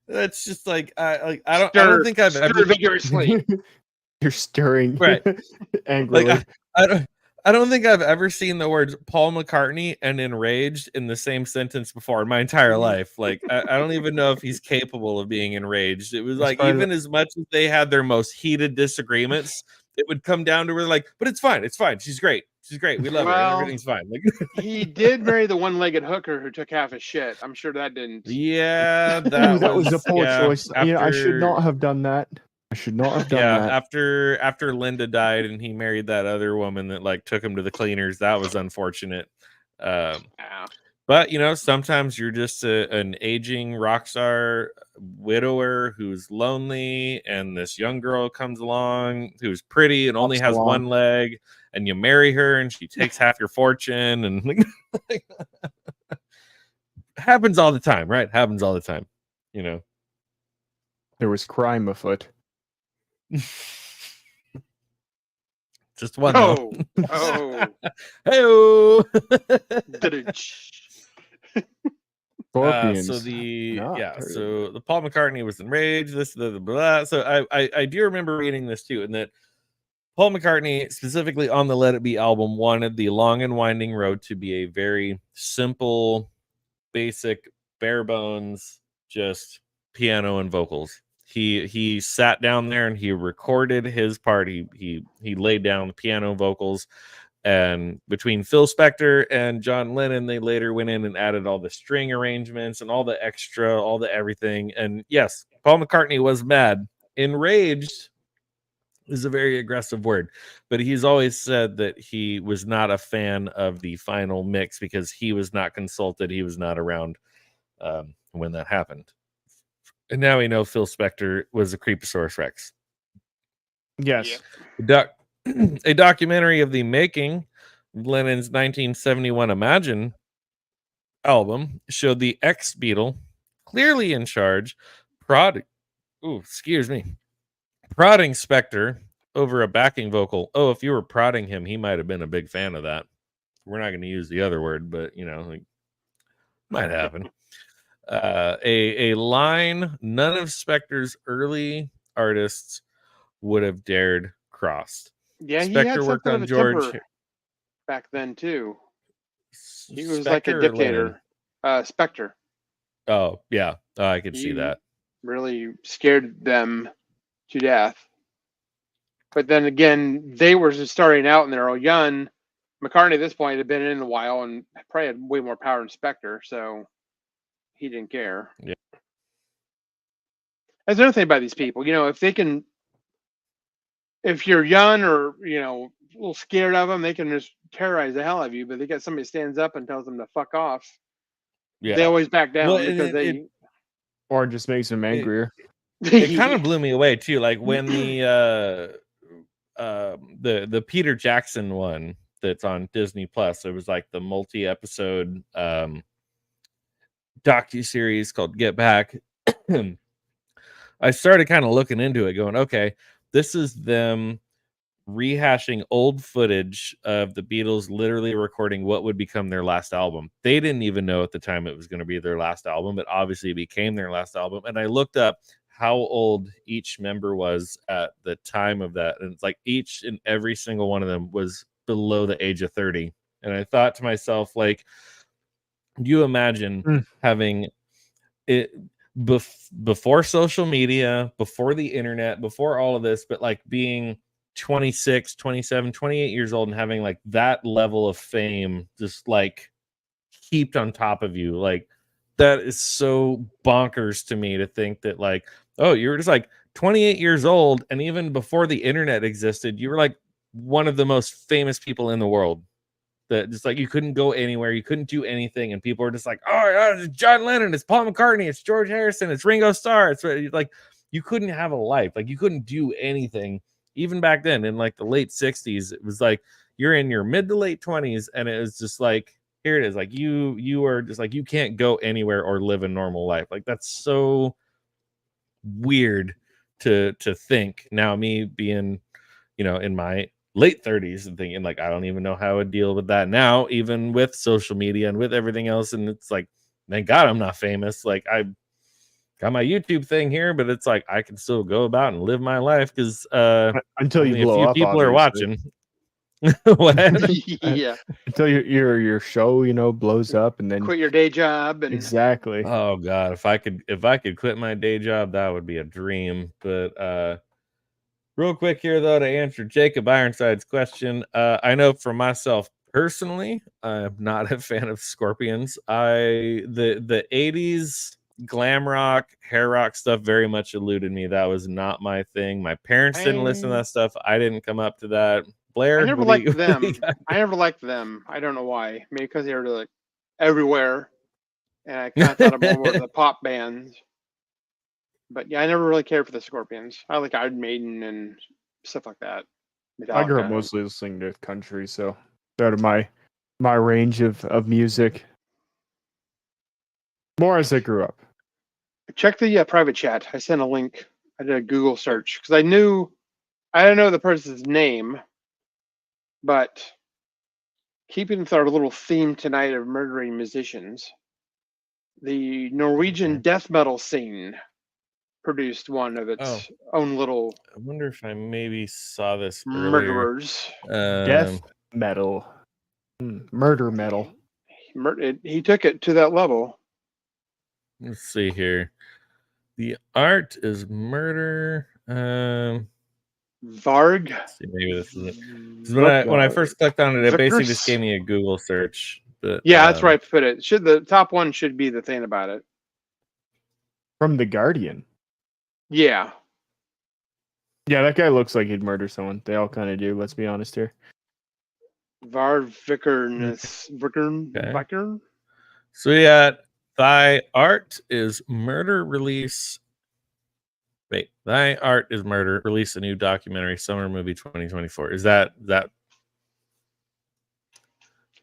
That's just like I don't think I've ever vigorously. You're stirring right angrily. Like, I don't think I've ever seen the words Paul McCartney and enraged in the same sentence before in my entire life. Like I don't even know if he's capable of being enraged. It was like even as much as they had their most heated disagreements, it would come down to where like, but it's fine. She's great. We love her. Everything's fine. Like he did marry the one-legged hooker who took half his shit. I'm sure that didn't. Yeah, that was a poor choice. I should not have done that. That. After Linda died and he married that other woman that like took him to the cleaners, that was unfortunate. But sometimes you're just an aging rock star widower who's lonely, and this young girl comes along who's pretty and only has one leg, and you marry her and she takes half your fortune, and happens all the time, right? Happens all the time, There was crime afoot. Just one. Oh. Hey-o. Scorpions. So the Paul McCartney was enraged. This the blah. So I do remember reading this too, and that Paul McCartney, specifically on the Let It Be album, wanted the Long and Winding Road to be a very simple, basic, bare bones, just piano and vocals. He sat down there and he recorded his part. He laid down the piano vocals. And between Phil Spector and John Lennon, they later went in and added all the string arrangements and all the extra, all the everything. And yes, Paul McCartney was mad. Enraged is a very aggressive word, but he's always said that he was not a fan of the final mix because he was not consulted. He was not around when that happened. And now we know Phil Spector was a Creeposaurus Rex. Yes. Yeah. A documentary of the making of Lennon's 1971 Imagine album showed the ex-Beatle clearly in charge, prodding Spector over a backing vocal. Oh, if you were prodding him, he might have been a big fan of that. We're not going to use the other word, but might happen. A line none of Spector's early artists would have dared cross. Yeah, he Spector had worked on of a George temper back then too. He was Spector like a dictator. Spector. Oh yeah, I could see that. Really scared them to death. But then again, they were just starting out and they're all young. McCartney at this point had been in a while and probably had way more power than Spector, so he didn't care. Yeah. That's another thing about these people. If they can, if you're young or a little scared of them, they can just terrorize the hell out of you. But they got somebody stands up and tells them to fuck off. Yeah, they always back down because or just makes them angrier. It kind of blew me away too. Like when the Peter Jackson one that's on Disney Plus. It was like the multi-episode docu-series called Get Back. I started kind of looking into it, going, okay, this is them rehashing old footage of the Beatles literally recording what would become their last album. They didn't even know at the time it was going to be their last album, but obviously it became their last album. And I looked up how old each member was at the time of that, and it's like each and every single one of them was below the age of 30. And I thought to myself, like, do you imagine having it before social media, before the internet, before all of this, but like being 26, 27, 28 years old and having like that level of fame just like heaped on top of you? Like, that is so bonkers to me to think that, like, oh, you were just like 28 years old, and even before the internet existed, you were like one of the most famous people in the world. That just like you couldn't go anywhere, you couldn't do anything, and people are just like, oh, it's John Lennon, it's Paul McCartney, it's George Harrison, it's Ringo Starr. It's like you couldn't have a life, like you couldn't do anything. Even back then, in like the late 60s, it was like you're in your mid to late 20s, and it was just like, here it is, like you are just like, you can't go anywhere or live a normal life. Like, that's so weird to think. Now, me being, in my late 30s and thinking like, I don't even know how I would deal with that now, even with social media and with everything else. And it's like, thank God I'm not famous. Like, I got my YouTube thing here, but it's like I can still go about and live my life because until you only a blow few up, people are obviously. watching. What? Yeah. Until your show, blows up, and then Quit your day job and exactly. Oh God, if I could quit my day job, that would be a dream. But real quick here, though, to answer Jacob Ironside's question, I know for myself personally, I'm not a fan of Scorpions. The 80s glam rock, hair rock stuff very much eluded me. That was not my thing. My parents didn't listen to that stuff. I didn't come up to that. Blair, I never liked them. I never liked them. I don't know why. Maybe because they were like everywhere, and I kind of thought of more of the pop bands. But yeah, I never really cared for the Scorpions. I like Iron Maiden and stuff like that. I grew up Metallica. mostly listening to country, so out of my range of music. More as I grew up. Check the private chat. I sent a link. I did a Google search because I don't know the person's name, but keeping with our little theme tonight of murdering musicians, the Norwegian death metal scene produced one of its own little. I wonder if I maybe saw this murderers. Death metal, murder metal. He took it to that level. Let's see here. The art is murder. Varg. Let's see, maybe this is it. When I first clicked on it, it basically just gave me a Google search. But yeah, that's right. Put it. The top one should be the thing about it. From The Guardian. Yeah. Yeah, that guy looks like he'd murder someone. They all kind of do. Let's be honest here. Vicker. So yeah, thy art is murder. Release. Wait, thy art is murder. Release a new documentary, summer movie 2024. Is that?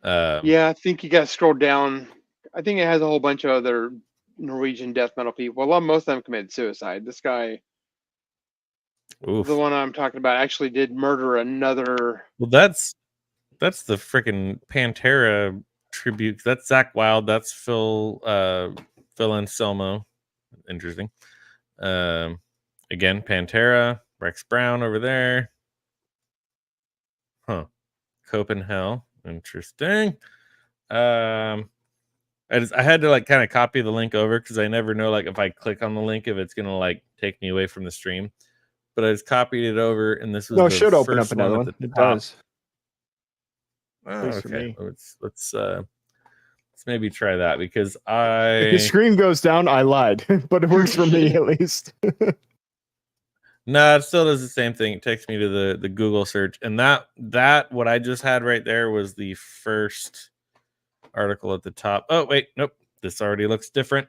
Yeah, I think you got to scroll down. I think it has a whole bunch of other Norwegian death metal people. Most of them committed suicide. This guy, the one I'm talking about, actually did murder another. Well, that's the freaking Pantera tribute. That's Zakk Wylde. That's Phil Anselmo. Interesting. Again, Pantera, Rex Brown over there. Huh. Copenhagen. Interesting. I had to like kind of copy the link over because I never know like if I click on the link if it's gonna like take me away from the stream. But I just copied it over, and this was it should open up another one. It does. Oh, okay. Let's maybe try that because if the screen goes down, I lied, but it works for me at least. No, it still does the same thing. It takes me to the Google search, and that what I just had right there was the first article at the top. Oh wait, nope. This already looks different.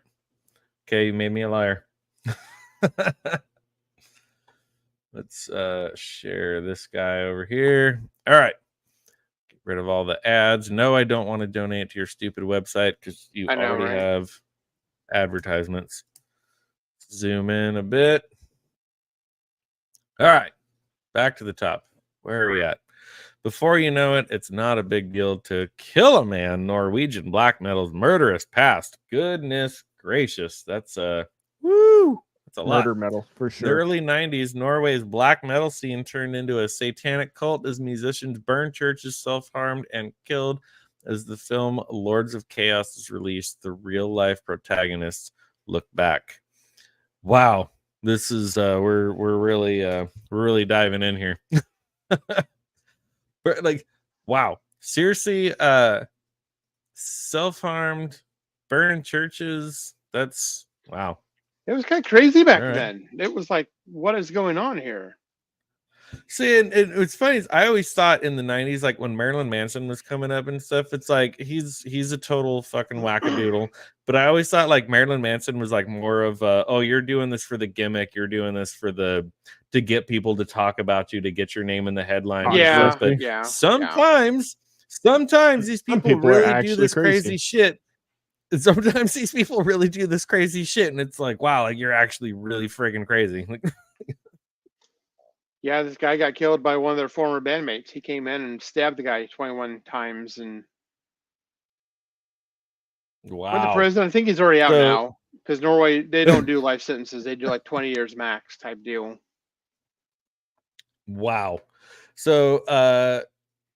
Okay, you made me a liar. Let's share this guy over here. All right. Get rid of all the ads. No, I don't want to donate to your stupid website because you I know, already right? have advertisements. Zoom in a bit. All right, back to the top. Where are we at? Before you know it, it's not a big deal to kill a man. Norwegian black metal's murderous past. Goodness gracious, that's woo. That's a lot. Murder metal for In the sure. early 90s, Norway's black metal scene turned into a satanic cult as musicians burned churches, self-harmed, and killed. As the film Lords of Chaos is released, the real-life protagonists look back. Wow, this is we're really diving in here. But like, wow, seriously, self-harmed, burning churches. That's wow. It was kind of crazy back All right. then. It was like, what is going on here? See, and it's funny. I always thought in the 90s, like when Marilyn Manson was coming up and stuff, it's like he's a total fucking wackadoodle. But I always thought like Marilyn Manson was like more of oh, you're doing this for the gimmick, you're doing this for to get people to talk about you, to get your name in the headlines. Yeah, But yeah. sometimes these people people are really do actually this crazy crazy. shit. And sometimes these people really do this crazy shit, and it's like, wow, like you're actually really friggin' crazy. Like, Yeah, this guy got killed by one of their former bandmates. He came in and stabbed the guy 21 times and went to wow. prison. I think he's already out So- now because Norway, they don't do life sentences. They do like 20 years max type deal. Wow. So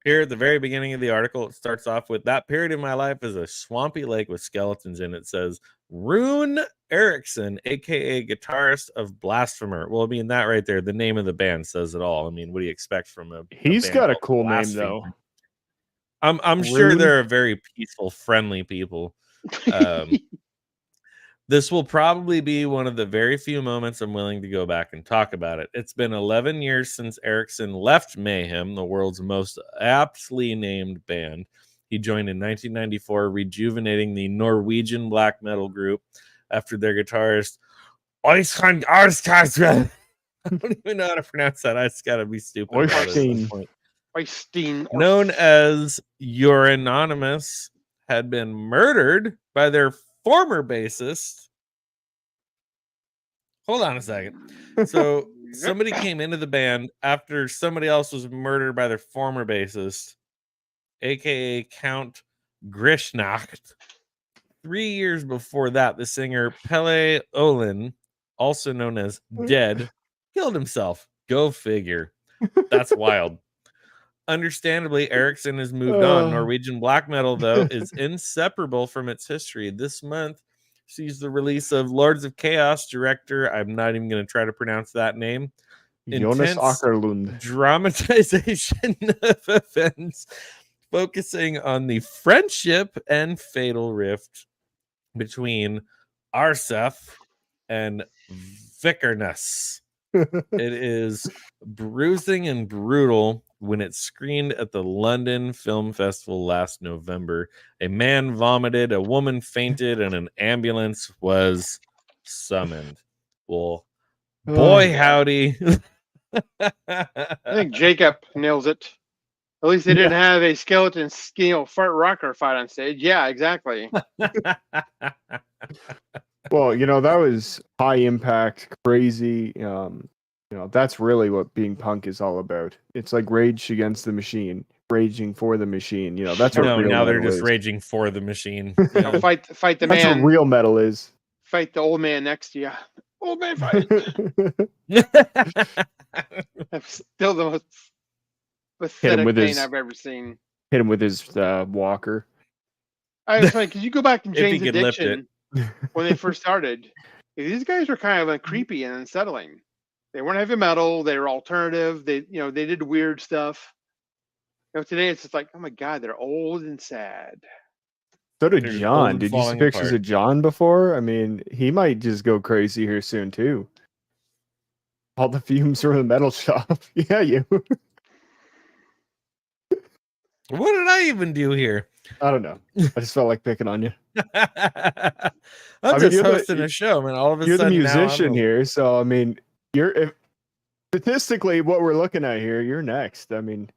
here at the very beginning of the article, it starts off with that period in my life is a swampy lake with skeletons in it. It says Rune Eriksson, aka guitarist of Blasphemer. Well, I mean that right there, the name of the band says it all. I mean, what do you expect from a He's band got a called cool name Blasphemer? though. I'm sure Rune? they're a very peaceful, friendly people. This will probably be one of the very few moments I'm willing to go back and talk about it. It's been 11 years since Eriksson left Mayhem, the world's most aptly named band. He joined in 1994, rejuvenating the Norwegian black metal group after their guitarist Øystein Arskas. I don't even know how to pronounce that. I just gotta be stupid about it at this Øystein. point. Øystein Known as Euronymous, had been murdered by their former bassist. Hold on a second. So somebody came into the band after somebody else was murdered by their former bassist, aka Count Grishnacht. 3 years before that, the singer Pelle Olin, also known as Dead, killed himself. Go figure. That's wild. Understandably, Eriksson has moved on. Norwegian black metal, though, is inseparable from its history. This month sees the release of Lords of Chaos director. I'm not even going to try to pronounce that name. Jonas Intense Åkerlund. dramatization of events, focusing on the friendship and fatal rift between Arsef and Vikernes. It is bruising and brutal. When it screened at the London Film Festival last November, a man vomited, a woman fainted, and an ambulance was summoned. Well, boy, howdy. I think Jacob nails it. At least they didn't have a skeleton, fart rocker fight on stage. Yeah, exactly. Well, that was high impact, crazy. That's really what being punk is all about. It's like Rage Against the Machine, raging for the machine. That's what No, real now they're metal just is. raging for the machine. Now fight the That's man. what real metal is. Fight the old man next to you. Old man fight. That's still the most pathetic with thing his- I've ever seen. Hit him with his walker. I was like, because you go back in If he Jane's could lift Addiction when they first started, these guys were kind of like creepy and unsettling. They weren't heavy metal. They were alternative. They did weird stuff. Today it's just like, oh my god, they're old and sad. So did They're John. old, Did you see falling pictures apart. of John before? I mean, he might just go crazy here soon too. All the fumes from the metal shop. Yeah, you. What did I even do here? I don't know. I just felt like picking on you. I'm mean, just you're the- hosting a show, man. All of a You're the sudden, now I'm musician the- here, so I mean, statistically what we're looking at here. You're next. I mean,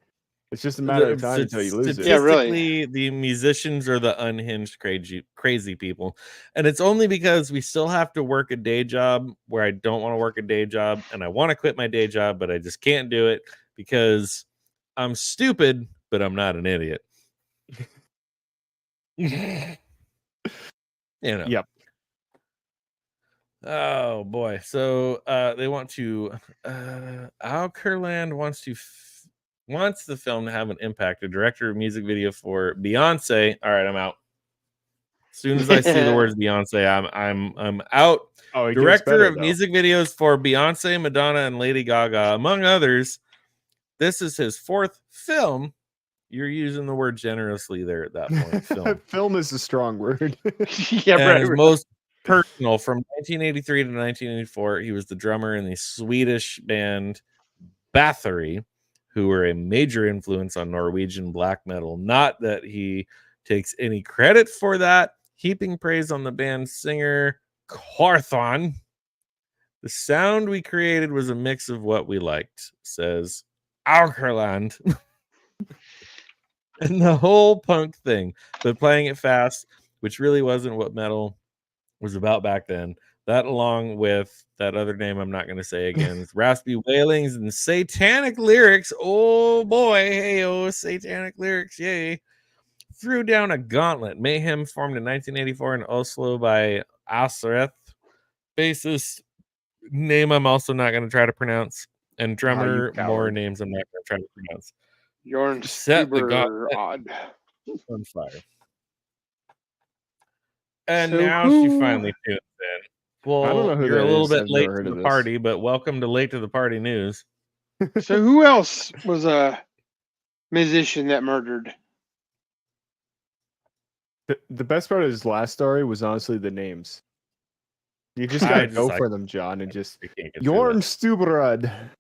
It's just a matter of time until you lose it. Yeah, really. Statistically, the musicians are the unhinged, crazy people. And it's only because we still have to work a day job where I don't want to work a day job and I want to quit my day job, but I just can't do it because I'm stupid, but I'm not an idiot. You know. Yep. Oh boy. So they want to Al Kurland wants the film to have an impact. A director of music video for Beyonce. All right, I'm out. As soon as I see the words Beyonce, I'm out. Oh, Director of music videos for Beyonce, Madonna, and Lady Gaga, among others. This is his fourth film. You're using the word generously there at that point. Film. Film is a strong word. Yeah, And right. his most personal, from 1983 to 1984, he was the drummer in the Swedish band Bathory, who were a major influence on Norwegian black metal. Not that he takes any credit for that, heaping praise on the band's singer Carthon. The sound we created was a mix of what we liked, says Aukerland. And the whole punk thing, but playing it fast, which really wasn't what metal was about back then. That, along with that other name I'm not going to say again, raspy wailings and satanic lyrics. Oh boy, hey, oh, satanic lyrics, yay. Threw down a gauntlet. Mayhem formed in 1984 in Oslo by Asareth. Bassist, name I'm also not going to try to pronounce. And drummer, more names I'm not going to try to pronounce. Jorn Set the gauntlet odd on fire. And So now she finally tunes in. Well, I don't know who you're a that little is. bit I've late never heard to of the this. party, but welcome to Late to the Party news. So who else was a musician that murdered? The best part of his last story was honestly the names. You just I gotta just go like- for them, John, and just We can't get through Jorn Stubrud. that.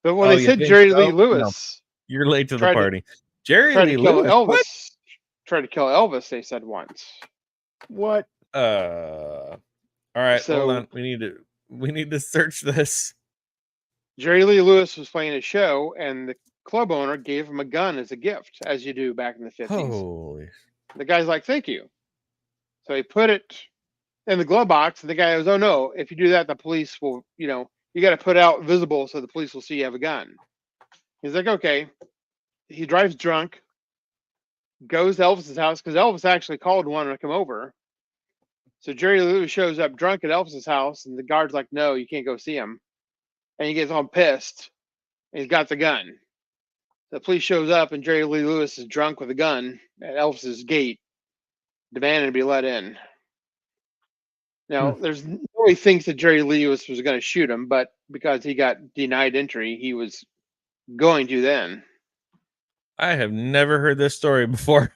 But Oh, they you said think Jerry so? Lee No. Lewis You're late to the Tried to- party. Jerry tried Lee to kill Lewis. What? Elvis. Tried to kill Elvis, they said once. What? All right, So- hold on. We need to search this. Jerry Lee Lewis was playing a show, and the club owner gave him a gun as a gift, as you do back in the 50s. Holy. The guy's like, thank you. So he put it in the glove box, and the guy goes, oh no, if you do that, the police will, you got to put out visible so the police will see you have a gun. He's like, okay. He drives drunk, goes to Elvis's house, because Elvis actually called and wanted to come over. So Jerry Lee Lewis shows up drunk at Elvis's house, and the guard's like, no, you can't go see him. And he gets all pissed, and he's got the gun. The police shows up, and Jerry Lee Lewis is drunk with a gun at Elvis's gate, demanding to be let in. Now, there's nobody thinks that Jerry Lee Lewis was going to shoot him, but because he got denied entry, he was going to then. I have never heard this story before.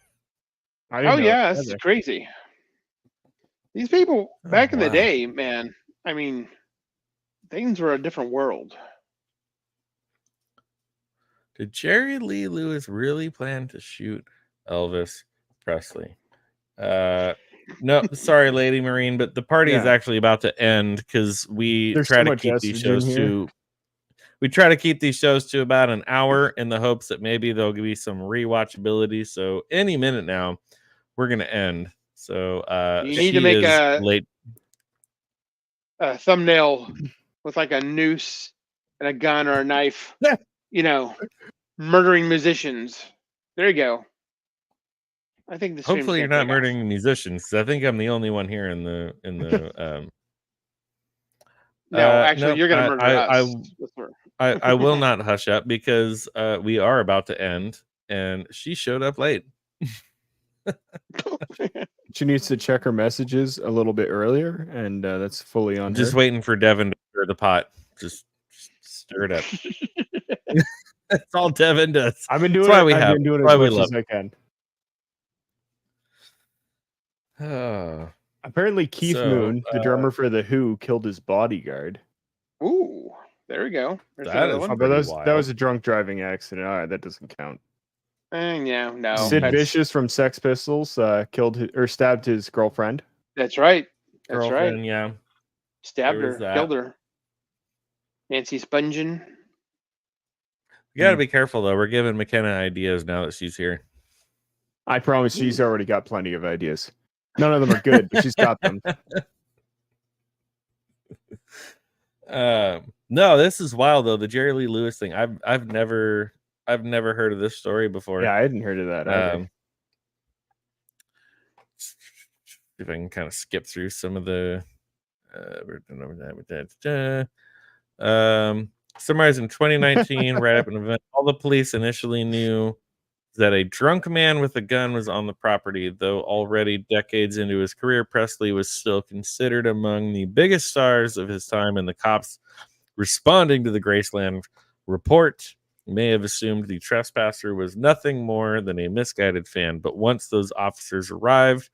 I didn't Oh know yeah, it this is either. crazy. These people back in the wow. day, man. I mean, things were a different world. Did Jerry Lee Lewis really plan to shoot Elvis Presley? No, sorry, Lady Marine, but the party is Yeah. actually about to end because we There's try so to much keep these estrogen shows here. to. We try to keep these shows to about an hour in the hopes that maybe there'll be some rewatchability. So any minute now, we're gonna end. So You need to make is a- late. A thumbnail with like a noose and a gun or a knife, murdering musicians. There you go. I think the stream's Hopefully, you're gonna not take off. murdering musicians. 'Cause I think I'm the only one here in the No, actually, no, you're gonna murder us. I will not hush up because we are about to end, and she showed up late. She needs to check her messages a little bit earlier, and that's fully on Just her. waiting for Devon to stir the pot. Just stir it up. That's all Devon does. I've been doing That's why it. we I've have- been doing it why as we much love as I can. Oh, Apparently, Keith So, Moon, the drummer for The Who, killed his bodyguard. Ooh, there we go. There's That another is- one. But pretty that wild. was a drunk driving accident. All right, that doesn't count. Yeah, no. Sid that's, Vicious from Sex Pistols stabbed his girlfriend. that's right. That's girlfriend, right. yeah. Stabbed there was her, that. killed her. Nancy Spungen. You got to be careful though. We're giving McKenna ideas now that she's here. I promise she's already got plenty of ideas. None of them are good, but she's got them. No, this is wild though. The Jerry Lee Lewis thing. I've never heard of this story before. Yeah, I hadn't heard of that either. If I can kind of skip through some of the summarized in 2019, right up an event. All the police initially knew that a drunk man with a gun was on the property, though already decades into his career, Presley was still considered among the biggest stars of his time, and the cops responding to the Graceland report may have assumed the trespasser was nothing more than a misguided fan. But once those officers arrived,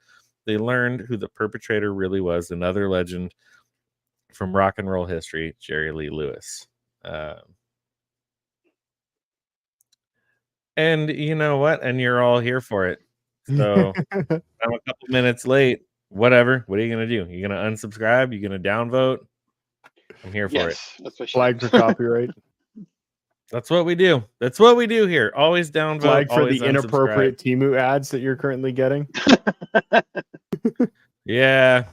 they learned who the perpetrator really was, another legend from rock and roll history, Jerry Lee Lewis. And you know what? And you're all here for it. So I'm a couple minutes late. Whatever. What are you going to do? You're going to unsubscribe? You're going to downvote? I'm here for it. That's what Flag for copyright. That's what we do. That's what we do here. Always downvote. Flag for always the inappropriate Temu ads that you're currently getting. Yeah.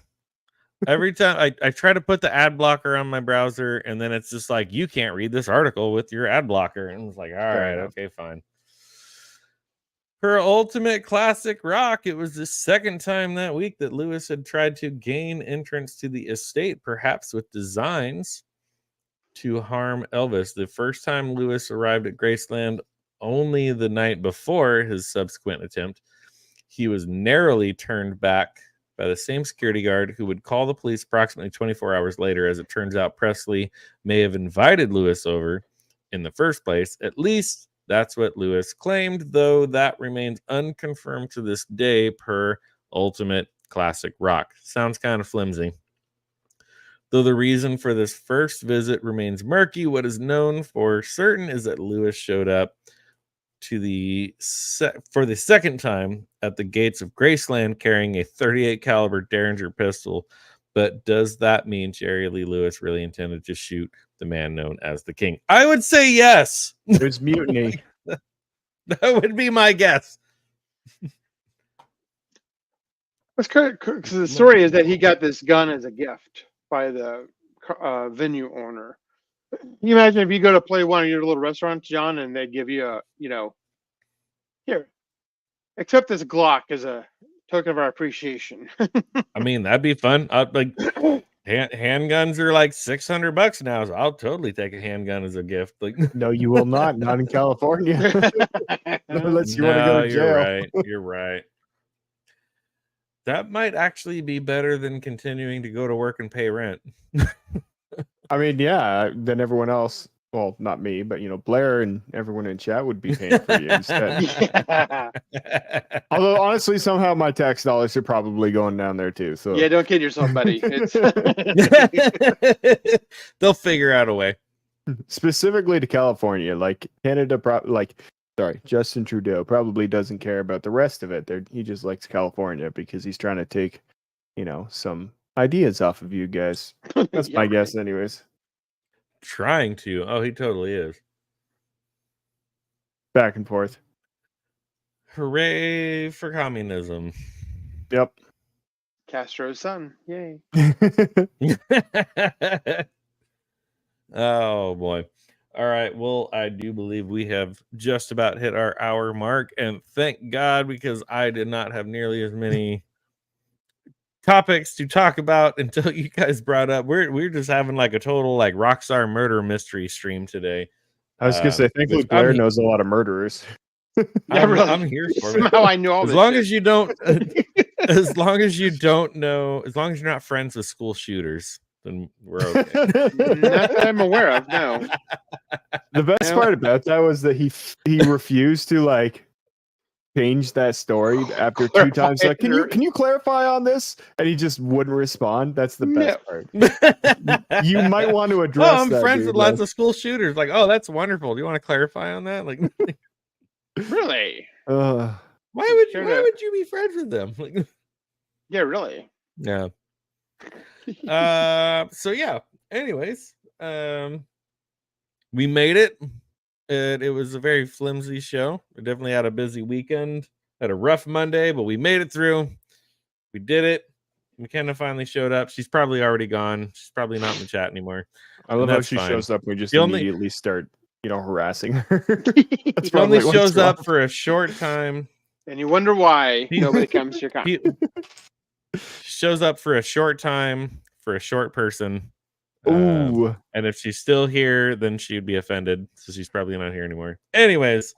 Every time I try to put the ad blocker on my browser, and then it's just like, you can't read this article with your ad blocker. And it's like, all right, okay, fine. For Ultimate Classic Rock, it was the second time that week that Lewis had tried to gain entrance to the estate, perhaps with designs to harm Elvis. The first time Lewis arrived at Graceland, only the night before his subsequent attempt, he was narrowly turned back by the same security guard who would call the police approximately 24 hours later. As it turns out, Presley may have invited Lewis over in the first place. At least that's what Lewis claimed, though that remains unconfirmed to this day per Ultimate Classic Rock. Sounds kind of flimsy. Though the reason for this first visit remains murky, what is known for certain is that Lewis showed up to for the second time at the gates of Graceland carrying a .38 caliber Derringer pistol. But does that mean Jerry Lee Lewis really intended to shoot the man known as the King? I would say yes. It was mutiny. That would be my guess. That's correct, because the story is that he got this gun as a gift by the venue owner. Can you imagine if you go to play one of your little restaurants, John, and they give you a, here, accept this Glock as a token of our appreciation. I mean, that'd be fun. Like handguns are like $600 now, so I'll totally take a handgun as a gift. Like, no, you will not. Not in California. Unless you want to go to jail. You're right. That might actually be better than continuing to go to work and pay rent. I mean, yeah, then everyone else, well, not me, but Blair and everyone in chat would be paying for you instead. Yeah. Although honestly, somehow my tax dollars are probably going down there too. So yeah, don't kid yourself, buddy. They'll figure out a way. Specifically to California, like Canada, Justin Trudeau probably doesn't care about the rest of it. He just likes California because he's trying to take, some ideas off of you guys. That's my guess, anyways. Trying to. Oh, he totally is. Back and forth. Hooray for communism. Yep. Castro's son. Yay. Oh, boy. All right. Well, I do believe we have just about hit our hour mark. And thank God, because I did not have nearly as many topics to talk about until you guys brought up. We're just having like a total like Rockstar murder mystery stream today. I was gonna say, thankfully Blair knows a lot of murderers. I'm here for it. Somehow I know all as this long shit. as you don't as long as you don't know, as long as you're not friends with school shooters, then we're okay. Not that I'm aware of, no. The best part about that was that he refused to change that story after 2 times. Like, can you clarify on this? And he just wouldn't respond. That's the best part. You might want to address. I'm friends with lots of school shooters. Like, oh, that's wonderful. Do you want to clarify on that? Like, really? Why would you be friends with them? Like, yeah, really. Yeah. So yeah. Anyways, we made it. It was a very flimsy show. We definitely had a busy weekend, had a rough Monday, but we made it through. We did it. McKenna finally showed up. She's probably already gone. She's probably not in the chat anymore. I love how she shows up and we just immediately start, harassing her. She only shows up for a short time. And you wonder why nobody comes to your con. Shows up for a short time for a short person. Ooh. And if she's still here, then she'd be offended. So she's probably not here anymore. Anyways,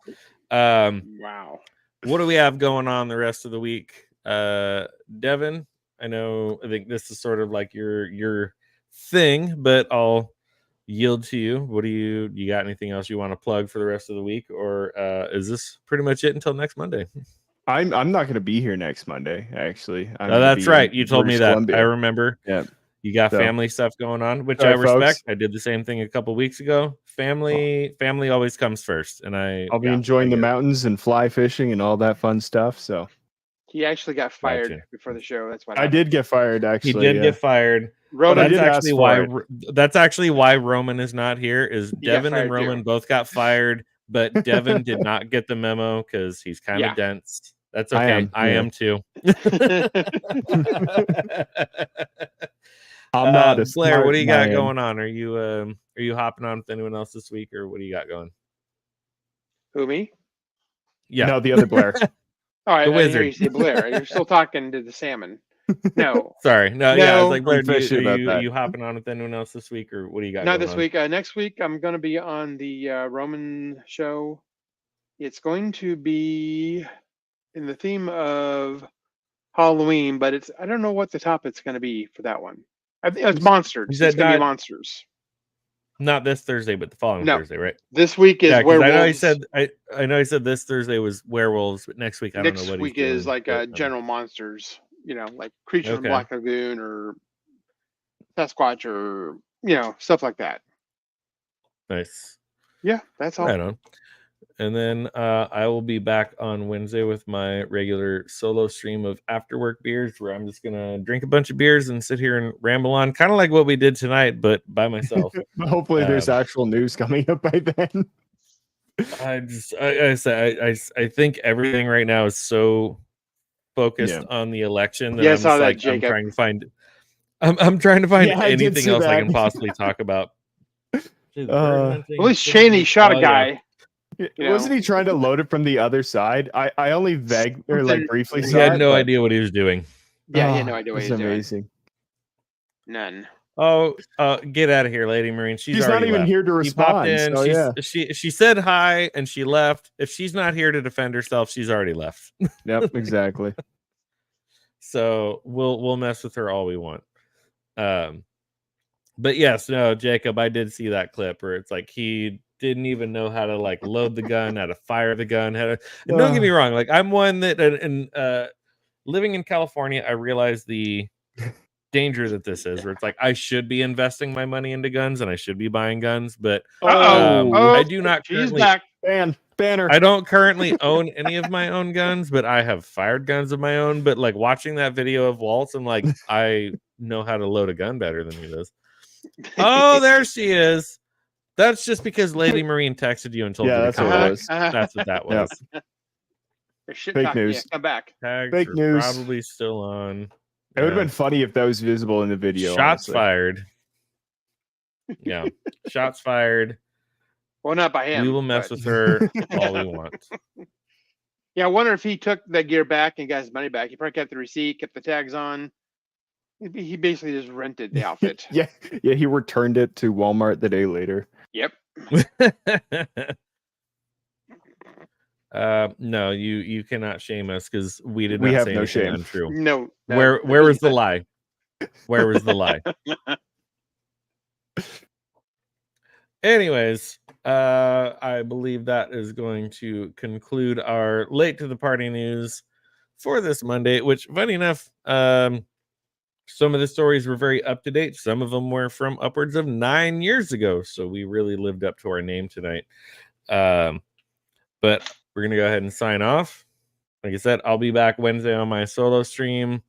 wow. What do we have going on the rest of the week? Devon, I think this is sort of like your thing, but I'll yield to you. What do you got anything else you want to plug for the rest of the week? Or is this pretty much it until next Monday? I'm not going to be here next Monday, actually. That's right. You told me that. Columbia. I remember. Yeah. You got family stuff going on, which I respect. Folks. I did the same thing a couple weeks ago. Family always comes first, and I'll be enjoying the mountains and fly fishing and all that fun stuff. So he actually got fired before the show. That's why I did get fired. Actually, he did get fired. Roman, that's actually why Roman is not here. Is Devon and Roman both got fired, but Devon did not get the memo because he's kind of dense. That's okay. I am too. I'm not Blair. What do you got going on? Are you hopping on with anyone else this week, or what do you got going? Who, me? Yeah, no, the other Blair. All right, the wizard. You say Blair. You're still talking to the salmon. No, sorry, no. Yeah, I was like, Blair, are you hopping on with anyone else this week, or what do you got? Not this week. Next week, I'm going to be on the Roman show. It's going to be in the theme of Halloween, but I don't know what the topic's going to be for that one. I think it's monsters. It's going to be monsters. Not this Thursday, but the following Thursday, right? This week is werewolves. I know he said this Thursday was werewolves, but next week I don't know what next week is like general monsters, like creatures from Black Lagoon or Sasquatch or stuff like that. Nice. Yeah, that's all. Right on. And then I will be back on Wednesday with my regular solo stream of afterwork beers, where I'm just gonna drink a bunch of beers and sit here and ramble on, kind of like what we did tonight, but by myself. Hopefully, there's actual news coming up by then. I think everything right now is so focused on the election that I'm trying to find. I'm trying to find anything else I can possibly talk about. At least Cheney shot a guy. Yeah. Wasn't he trying to load it from the other side? I only briefly saw it. He had no idea what he was doing. Yeah, he had no idea what he was doing. Amazing. None. Oh, get out of here, Lady Marine. She's not even here to respond. She said hi and she left. If she's not here to defend herself, she's already left. Yep, exactly. So we'll mess with her all we want. But yes, no, Jacob, I did see that clip where it's like he didn't even know how to load the gun, how to fire the gun, and don't get me wrong, I'm one that living in California, I realize the danger that this is, where it's I should be investing my money into guns and I should be buying guns, but I do not currently banner. I don't currently own any of my own guns, but I have fired guns of my own. But watching that video of Waltz, I'm I know how to load a gun better than he does. Oh, there she is. That's just because Lady Marine texted you and told you to come back. That's what that was. Fake news. Yeah, come back. Fake news. Probably still on. It would have been funny if that was visible in the video. Shots fired. Yeah. Shots fired. Well, not by him. We will mess with her all we want. Yeah, I wonder if he took that gear back and got his money back. He probably kept the receipt, kept the tags on. He basically just rented the outfit. Yeah, he returned it to Walmart the day later. Yep. No, you cannot shame us because we did not say no anything shame. untrue. No. Where was the lie? Where was the lie? Anyways, I believe that is going to conclude our late to the party news for this Monday, which, funny enough, some of the stories were very up to date. Some of them were from upwards of 9 years ago. So we really lived up to our name tonight. But we're going to go ahead and sign off. Like I said, I'll be back Wednesday on my solo stream.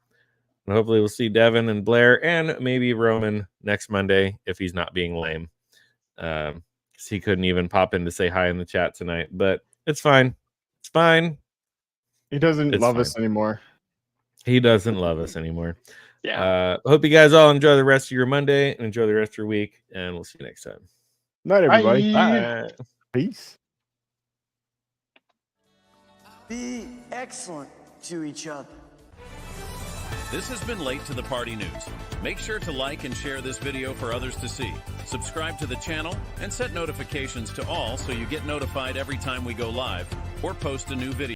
And hopefully we'll see Devon and Blair and maybe Roman next Monday if he's not being lame. Because because he couldn't even pop in to say hi in the chat tonight. But it's fine. It's fine. He doesn't It's love fine. us anymore. He doesn't love us anymore. Yeah. Hope you guys all enjoy the rest of your Monday and enjoy the rest of your week. And we'll see you next time. Night, everybody. Bye. Bye. Peace. Be excellent to each other. This has been Late to the Party News. Make sure to like and share this video for others to see. Subscribe to the channel and set notifications to all so you get notified every time we go live or post a new video.